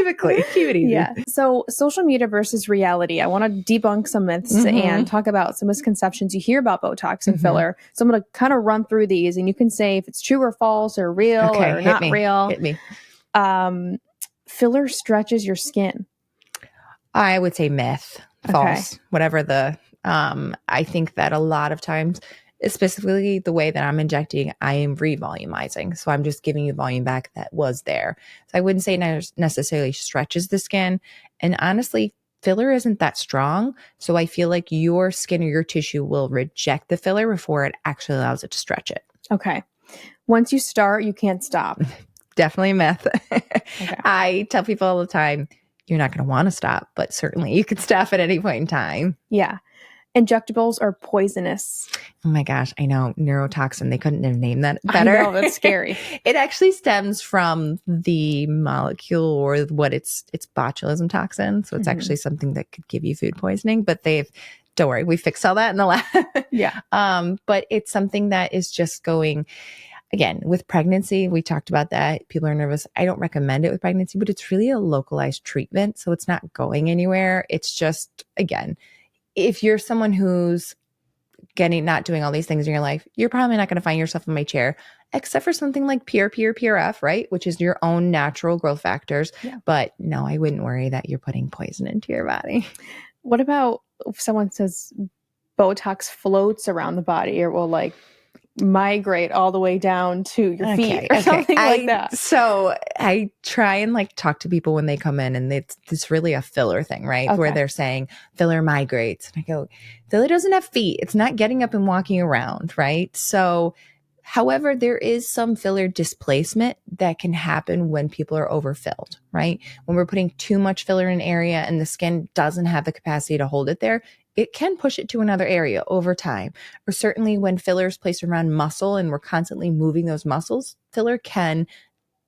it clean. Keep it easy. Yeah. So social media versus reality. I want to debunk some myths and talk about some misconceptions you hear about Botox and filler. So I'm going to kind of run through these and you can say if it's true or false or real or not real. Hit me. Filler stretches your skin. I would say myth, false, whatever I think that a lot of times, specifically the way that I'm injecting, I am revolumizing. So I'm just giving you volume back that was there. So I wouldn't say necessarily stretches the skin. And honestly, filler isn't that strong. So I feel like your skin or your tissue will reject the filler before it actually allows it to stretch it. Okay. Once you start, you can't stop. Definitely a myth. I tell people all the time, you're not going to want to stop, but certainly you could stop at any point in time. Yeah. Injectables are poisonous. Oh my gosh, I know. Neurotoxin. They couldn't have named that better. I know, that's scary. It actually stems from the molecule or what it's botulism toxin. So it's actually something that could give you food poisoning, but don't worry, we fixed all that in the lab. Yeah. But it's something that is just going. Again, with pregnancy, we talked about that. People are nervous. I don't recommend it with pregnancy, but it's really a localized treatment. So it's not going anywhere. It's just, again, if you're someone who's not doing all these things in your life, you're probably not going to find yourself in my chair, except for something like PRF, right? Which is your own natural growth factors. Yeah. But no, I wouldn't worry that you're putting poison into your body. What about if someone says Botox floats around the body or will like migrate all the way down to your feet or something like that? So I try and like talk to people when they come in and it's really a filler thing, right? Where they're saying filler migrates. And I go, filler doesn't have feet. It's not getting up and walking around, right? So however, there is some filler displacement that can happen when people are overfilled, right? When we're putting too much filler in an area and the skin doesn't have the capacity to hold it there, it can push it to another area over time. Or certainly when filler is placed around muscle and we're constantly moving those muscles, filler can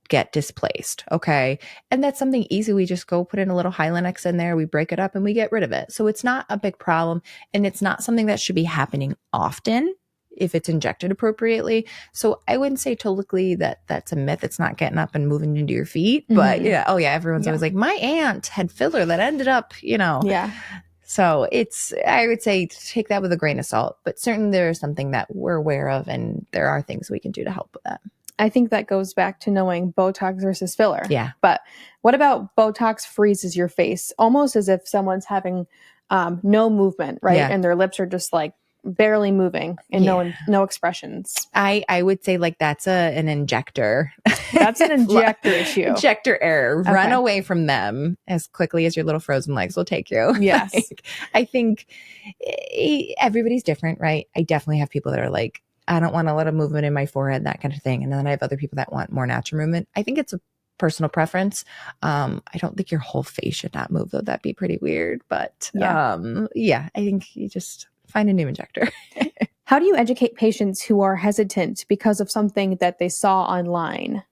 get displaced. Okay. And that's something easy. We just go put in a little Hylenex in there, we break it up and we get rid of it. So it's not a big problem. And it's not something that should be happening often if it's injected appropriately. So I wouldn't say totally that's a myth. It's not getting up and moving into your feet. But everyone's always like, my aunt had filler that ended up, Yeah. So I would say take that with a grain of salt, but certainly there is something that we're aware of and there are things we can do to help with that. I think that goes back to knowing Botox versus filler. Yeah. But what about Botox freezes your face? Almost as if someone's having no movement, right? Yeah. And their lips are just like barely moving and no expressions. I would say like that's an injector. That's an injector issue. Injector error. Okay. Run away from them as quickly as your little frozen legs will take you. Yes. I think everybody's different, right? I definitely have people that are like, I don't want a lot of movement in my forehead, that kind of thing. And then I have other people that want more natural movement. I think it's a personal preference. I don't think your whole face should not move, though. That'd be pretty weird. But I think you just find a new injector. How do you educate patients who are hesitant because of something that they saw online?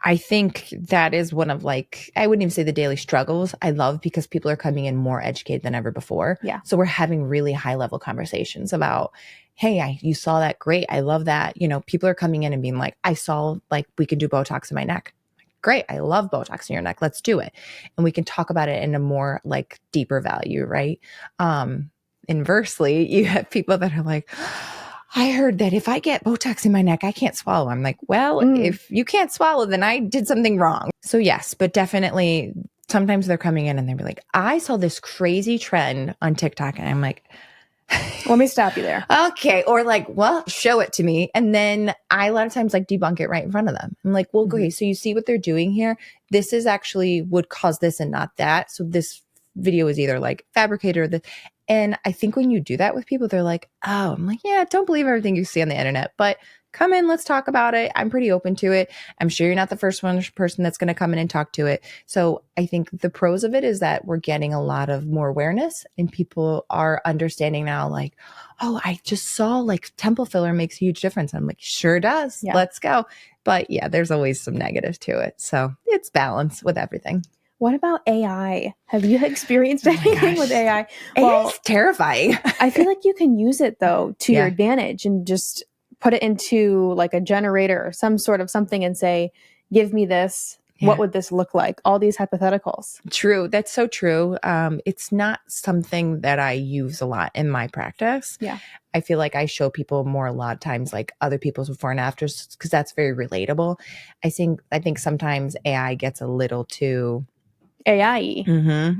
I think that is one of I wouldn't even say the daily struggles. I love because people are coming in more educated than ever before. Yeah. So we're having really high level conversations about, hey, you saw that. Great. I love that. People are coming in and being like, I saw we can do Botox in my neck. Great. I love Botox in your neck. Let's do it. And we can talk about it in a more deeper value, right? Inversely, you have people that are like, I heard that if I get Botox in my neck, I can't swallow. I'm like, well, if you can't swallow, then I did something wrong. So yes, but definitely sometimes they're coming in and they'll be like, I saw this crazy trend on TikTok. And I'm like, let me stop you there. Okay. Or like, well, show it to me. And then I a lot of times like debunk it right in front of them. I'm like, well, okay, so you see what they're doing here? This is actually would cause this and not that. So this video is either like fabricated or this. And I think when you do that with people, they're like, oh, I'm like, yeah, don't believe everything you see on the internet, but come in, let's talk about it. I'm pretty open to it. I'm sure you're not the first person that's going to come in and talk to it. So I think the pros of it is that we're getting a lot of more awareness and people are understanding now, like, oh, I just saw like temple filler makes a huge difference. I'm like, sure does. Yeah. Let's go. But yeah, there's always some negative to it. So it's balance with everything. What about AI? Have you experienced anything with AI? Well, it's terrifying. I feel like you can use it though to your advantage and just put it into like a generator or some sort of something and say, give me this. Yeah. What would this look like? All these hypotheticals. True. That's so true. It's not something that I use a lot in my practice. Yeah. I feel like I show people more a lot of times like other people's before and afters because that's very relatable. I think sometimes AI gets a little too AI.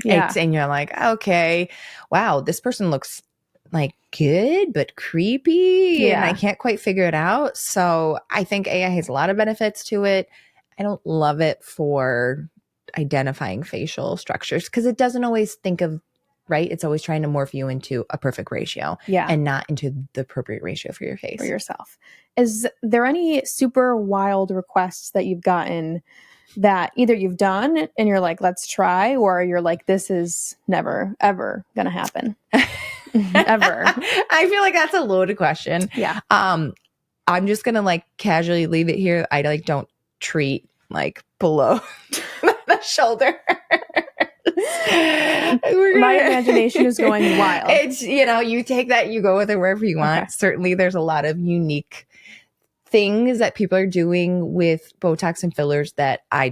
Yeah. And you're like, okay, wow, this person looks like good, but creepy. Yeah. And I can't quite figure it out. So I think AI has a lot of benefits to it. I don't love it for identifying facial structures because it doesn't always think of, right? It's always trying to morph you into a perfect ratio and not into the appropriate ratio for your face. For yourself. Is there any super wild requests that you've gotten that either you've done and you're like, let's try, or you're like, this is never, ever going to happen? Ever. I feel like that's a loaded question. Yeah. I'm just going to like casually leave it here. I like don't treat like below the shoulder. My imagination is going wild. It's, you take that, you go with it wherever you want. Okay. Certainly there's a lot of unique things that people are doing with Botox and fillers that I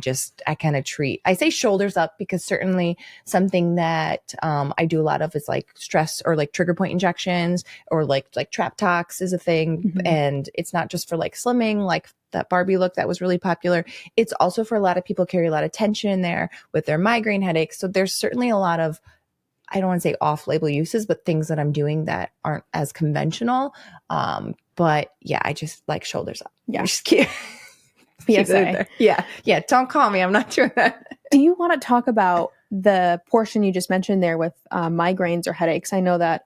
kind of treat. I say shoulders up because certainly something that I do a lot of is like stress or like trigger point injections or like trap tox is a thing. And it's not just for like slimming, like that Barbie look that was really popular. It's also for a lot of people carry a lot of tension in there with their migraine headaches. So there's certainly a lot of, I don't want to say off-label uses, but things that I'm doing that aren't as conventional. But yeah, I just like shoulders up. Yeah. Just keep PSA. Yeah. Don't call me. I'm not doing that. Do you want to talk about the portion you just mentioned there with migraines or headaches? I know that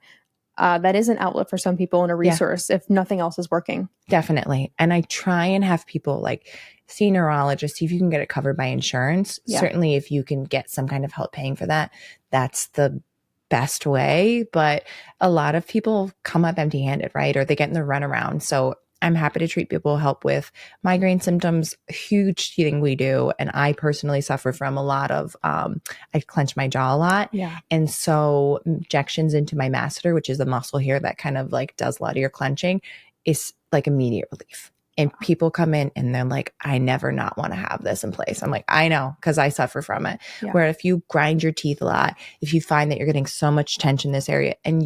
that is an outlet for some people and a resource if nothing else is working. Definitely. And I try and have people like see a neurologist, see if you can get it covered by insurance. Yeah. Certainly if you can get some kind of help paying for that, that's the best way. But a lot of people come up empty handed, right? Or they get in the runaround. So I'm happy to treat people, help with migraine symptoms, huge thing we do. And I personally suffer from a lot of, I clench my jaw a lot. Yeah. And so injections into my masseter, which is the muscle here that kind of like does a lot of your clenching, is like immediate relief. And people come in and they're like, I never not want to have this in place. I'm like, I know, because I suffer from it. Yeah. Where if you grind your teeth a lot, if you find that you're getting so much tension in this area and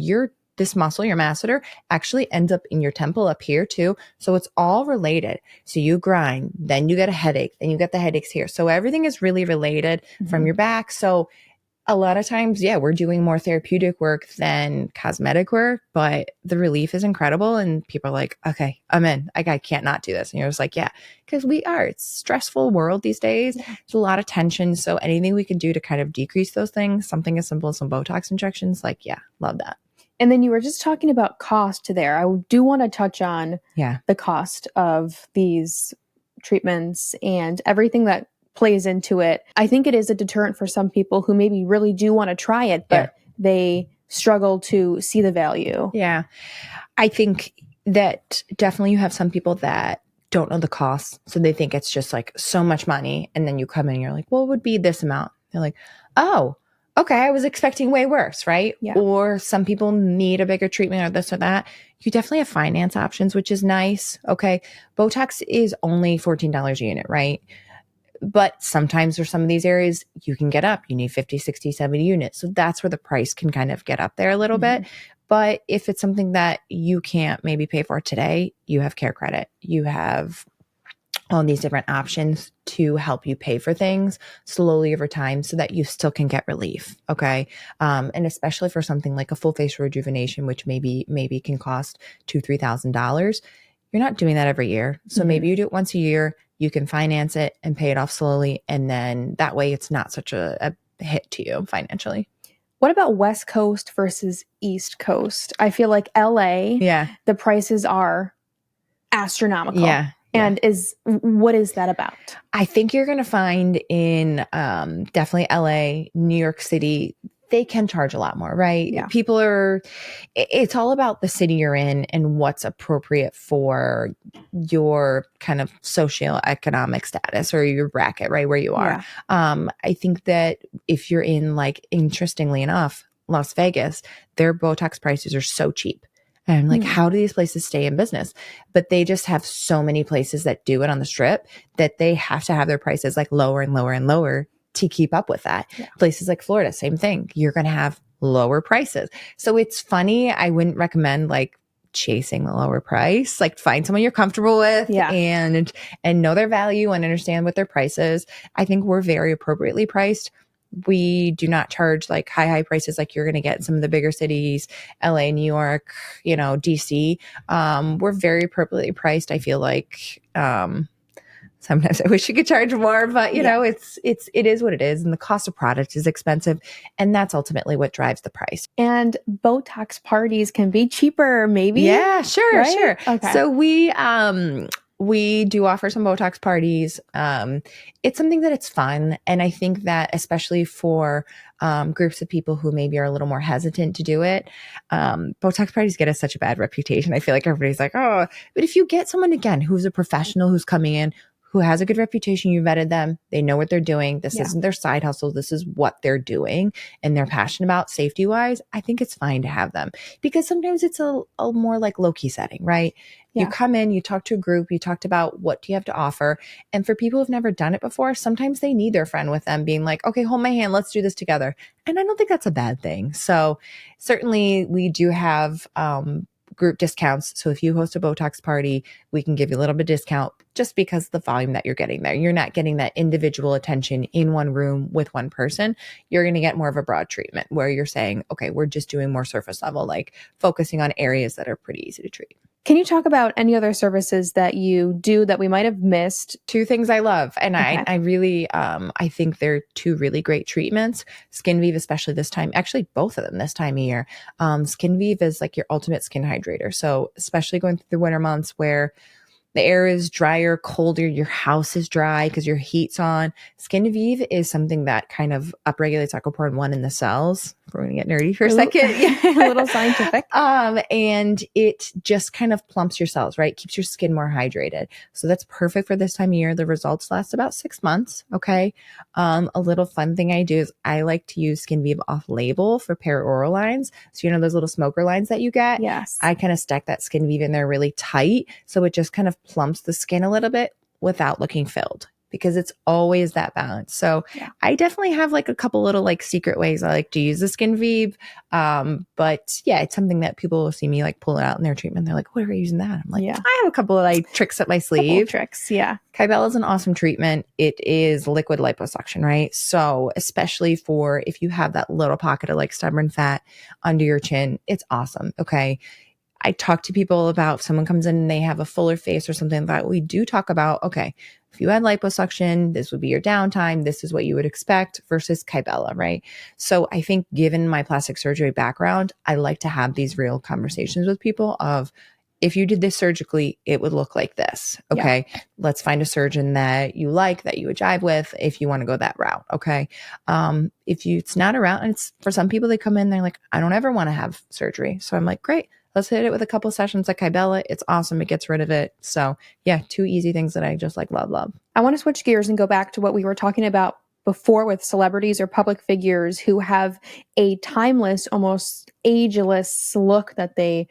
this muscle, your masseter, actually ends up in your temple up here too. So it's all related. So you grind, then you get a headache, then you get the headaches here. So everything is really related from your back. So a lot of times, we're doing more therapeutic work than cosmetic work, but the relief is incredible. And people are like, okay, I'm in. I can't not do this. And you're just like, yeah, because it's a stressful world these days. There's a lot of tension. So anything we can do to kind of decrease those things, something as simple as some Botox injections, love that. And then you were just talking about cost there. I do want to touch on the cost of these treatments and everything that plays into it. I think it is a deterrent for some people who maybe really do want to try it, but they struggle to see the value. Yeah. I think that definitely you have some people that don't know the cost. So they think it's just like so much money. And then you come in and you're like, well, it would be this amount. They're like, oh, okay, I was expecting way worse, right? Yeah. Or some people need a bigger treatment or this or that. You definitely have finance options, which is nice. Okay. Botox is only $14 a unit, right? But sometimes for some of these areas, you can get up. You need 50, 60, 70 units. So that's where the price can kind of get up there a little bit. But if it's something that you can't maybe pay for today, you have care credit. You have all these different options to help you pay for things slowly over time so that you still can get relief. Okay. And especially for something like a full facial rejuvenation, which maybe can cost $2,000-$3,000. You're not doing that every year. So maybe you do it once a year, you can finance it and pay it off slowly. And then that way it's not such a hit to you financially. What about West Coast versus East Coast? I feel like LA, the prices are astronomical. Yeah. And what is that about? I think you're going to find in definitely LA, New York City, they can charge a lot more, right? Yeah. It's all about the city you're in and what's appropriate for your kind of socioeconomic status or your bracket, right? Where you are. Yeah. I think that if you're in, like, interestingly enough, Las Vegas, their Botox prices are so cheap. And I'm like, how do these places stay in business? But they just have so many places that do it on the strip that they have to have their prices like lower and lower and lower to keep up with that. Yeah. Places like Florida, same thing. You're going to have lower prices. So it's funny. I wouldn't recommend like chasing the lower price. Like, find someone you're comfortable with and know their value and understand what their price is. I think we're very appropriately priced. We do not charge like high prices like you're going to get in some of the bigger cities, LA, New York, DC. We're very appropriately priced. I feel like sometimes I wish you could charge more, but you know, it is what it is. And the cost of product is expensive. And that's ultimately what drives the price. And Botox parties can be cheaper, maybe? Yeah, sure, right? sure. Okay. So we do offer some Botox parties. It's something that it's fun. And I think that especially for groups of people who maybe are a little more hesitant to do it, Botox parties get us such a bad reputation. I feel like everybody's like, oh, but if you get someone, again, who's a professional, who's coming in, who has a good reputation, you vetted them, they know what they're doing. This isn't their side hustle. This is what they're doing and they're passionate about safety wise. I think it's fine to have them because sometimes it's a more like low key setting, right? Yeah. You come in, you talk to a group, you talked about what do you have to offer. And for people who've never done it before, sometimes they need their friend with them being like, okay, hold my hand, let's do this together. And I don't think that's a bad thing. So certainly we do have group discounts. So if you host a Botox party, we can give you a little bit of discount just because of the volume that you're getting there. You're not getting that individual attention in one room with one person. You're going to get more of a broad treatment where you're saying, okay, we're just doing more surface level, like focusing on areas that are pretty easy to treat. Can you talk about any other services that you do that we might have missed? Two things I love. And I really, I think they're two really great treatments. SkinVive, especially this time, actually both of them this time of year. SkinVive is like your ultimate skin hydrator. So especially going through the winter months where the air is drier, colder, your house is dry because your heat's on. SkinVive is something that kind of upregulates aquaporin 1 in the cells. We're going to get nerdy for a second. A little scientific. And it just kind of plumps your cells, right? Keeps your skin more hydrated. So that's perfect for this time of year. The results last about 6 months. Okay. A little fun thing I do is I like to use SkinVive off label for perioral lines. So, those little smoker lines that you get? Yes. I kind of stack that SkinVive in there really tight. So it just kind of plumps the skin a little bit without looking filled. Because it's always that balance. So I definitely have like a couple little like secret ways I like to use the SkinVive. But yeah, it's something that people will see me like pull it out in their treatment. They're like, what are you using that? I'm like, I have a couple of like tricks up my sleeve. Tricks, yeah. Kybella is an awesome treatment. It is liquid liposuction, right? So especially for if you have that little pocket of like stubborn fat under your chin, it's awesome. Okay. I talk to people about if someone comes in and they have a fuller face or something like that. We do talk about, okay, if you had liposuction, this would be your downtime. This is what you would expect versus Kybella, right? So I think given my plastic surgery background, I like to have these real conversations with people of, if you did this surgically, it would look like this. Okay. Yeah. Let's find a surgeon that you like, that you would jive with if you want to go that route. Okay. It's not a route, and it's for some people, they come in, they're like, I don't ever want to have surgery. So I'm like, great. Let's hit it with a couple sessions like Kybella. It's awesome. It gets rid of it. So yeah, two easy things that I just like love. I want to switch gears and go back to what we were talking about before with celebrities or public figures who have a timeless, almost ageless look that they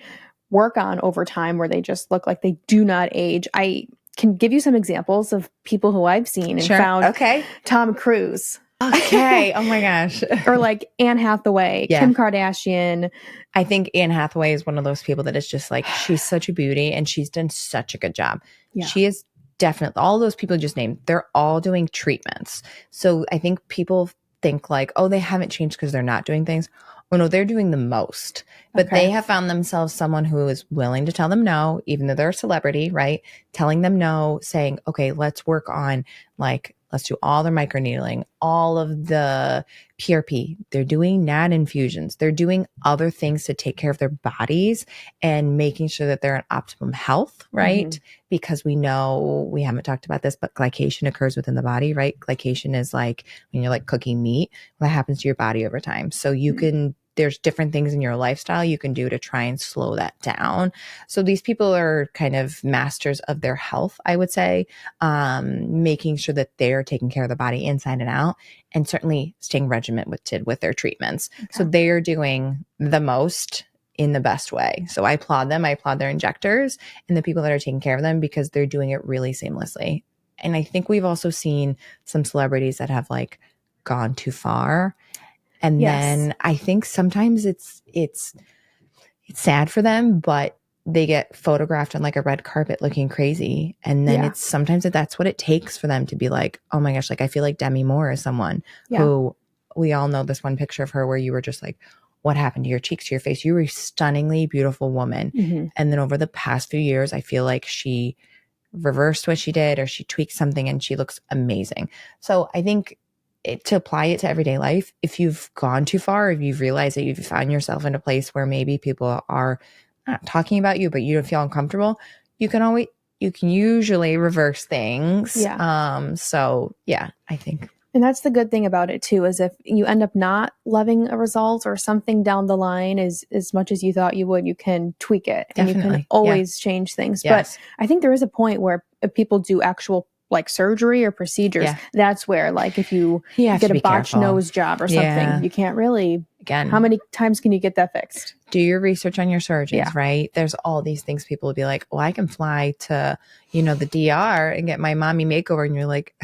work on over time, where they just look like they do not age. I can give you some examples of people who I've seen and found. Okay. Tom Cruise. Okay. Oh my gosh. Or like Anne Hathaway, Yeah. Kim Kardashian. I think Anne Hathaway is one of those people that is just like, she's such a beauty and she's done such a good job. Yeah. She is definitely, all those people just named, they're all doing treatments. So I think people think like, oh, they haven't changed because they're not doing things. Oh no, they're doing the most. But Okay. they have found themselves someone who is willing to tell them no, even though they're a celebrity, right? Telling them no, saying, okay, let's work on like, let's do all their microneedling, all of the PRP. They're doing NAD infusions. They're doing other things to take care of their bodies and making sure that they're in optimum health, right? Mhm. Because we know, we haven't talked about this, but glycation occurs within the body, right? Glycation is like when you're like cooking meat, what happens to your body over time. So you can, there's different things in your lifestyle you can do to try and slow that down. So these people are kind of masters of their health, I would say, making sure that they're taking care of the body inside and out, and certainly staying regimented with their treatments. Okay. So they're doing the most in the best way. So I applaud them. I applaud their injectors and the people that are taking care of them because they're doing it really seamlessly. And I think we've also seen some celebrities that have like gone too far. And Yes. then I think sometimes it's sad for them, but they get photographed on like a red carpet looking crazy. And then Yeah. it's sometimes that's what it takes for them to be like, oh my gosh, like I feel like Demi Moore is someone Yeah. who, we all know this one picture of her where you were just like, what happened to your cheeks, to your face? You were a stunningly beautiful woman. Mhm. And then over the past few years, I feel like she reversed what she did or she tweaked something and she looks amazing. So I think to apply it to everyday life, if you've gone too far, if you've realized that you've found yourself in a place where maybe people are not talking about you, but you don't feel uncomfortable, you can usually reverse things. Yeah. So yeah, I think. And that's the good thing about it too, is if you end up not loving a result or something down the line as much as you thought you would, you can tweak it and you Definitely. can always change things. Yes. But I think there is a point where if people do actual like surgery or procedures, Yeah. that's where like if you have get to a be botched careful. nose job or something, Yeah. you can't really, Again, how many times can you get that fixed? do your research on your surgeons, Yeah. right? There's all these things people will be like, well, I can fly to, the DR and get my mommy makeover. And you're like,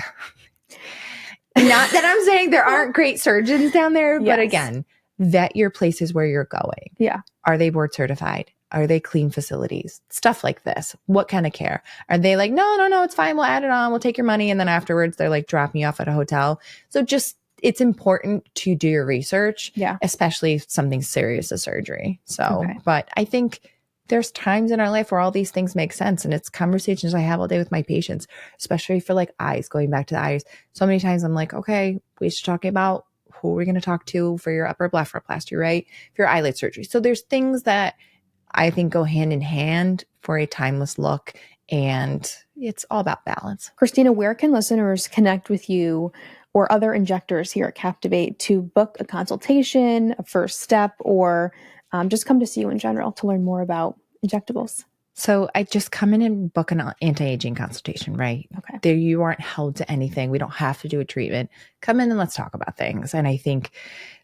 not that I'm saying there aren't great surgeons down there, but Yes. again, vet your places where you're going. Yeah. Are they board certified? Are they clean facilities? Stuff like this. What kind of care? Are they like, no, it's fine. We'll add it on. We'll take your money. And then afterwards, they're like dropping you off at a hotel. So just, it's important to do your research, Yeah. especially if something serious as surgery. So, Okay. but I think there's times in our life where all these things make sense. And it's conversations I have all day with my patients, especially for like eyes, going back to the eyes. So many times I'm like, okay, we should talk about who we're going to talk to for your upper blepharoplasty, right? For your eyelid surgery. So there's things that I think go hand in hand for a timeless look. And it's all about balance. Kristyna, where can listeners connect with you or other injectors here at Captivate to book a consultation, a first step, or just come to see you in general to learn more about injectables? So I just come in and book an anti-aging consultation, right? Okay. There, you aren't held to anything. We don't have to do a treatment. Come in and let's talk about things. And I think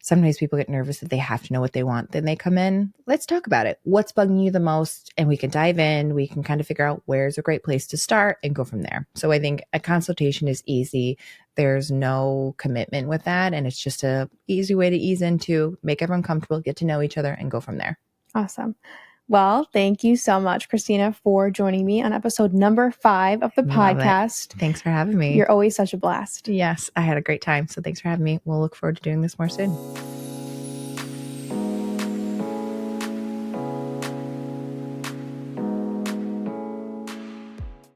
sometimes people get nervous that they have to know what they want. Then they come in, let's talk about it. What's bugging you the most? And we can dive in. We can kind of figure out where's a great place to start and go from there. So I think a consultation is easy. There's no commitment with that. And it's just a easy way to ease into, make everyone comfortable, get to know each other and go from there. Awesome. Well, thank you so much, Kristyna, for joining me on episode number 5 of the podcast. Thanks for having me. You're always such a blast. Yes, I had a great time. So thanks for having me. We'll look forward to doing this more soon.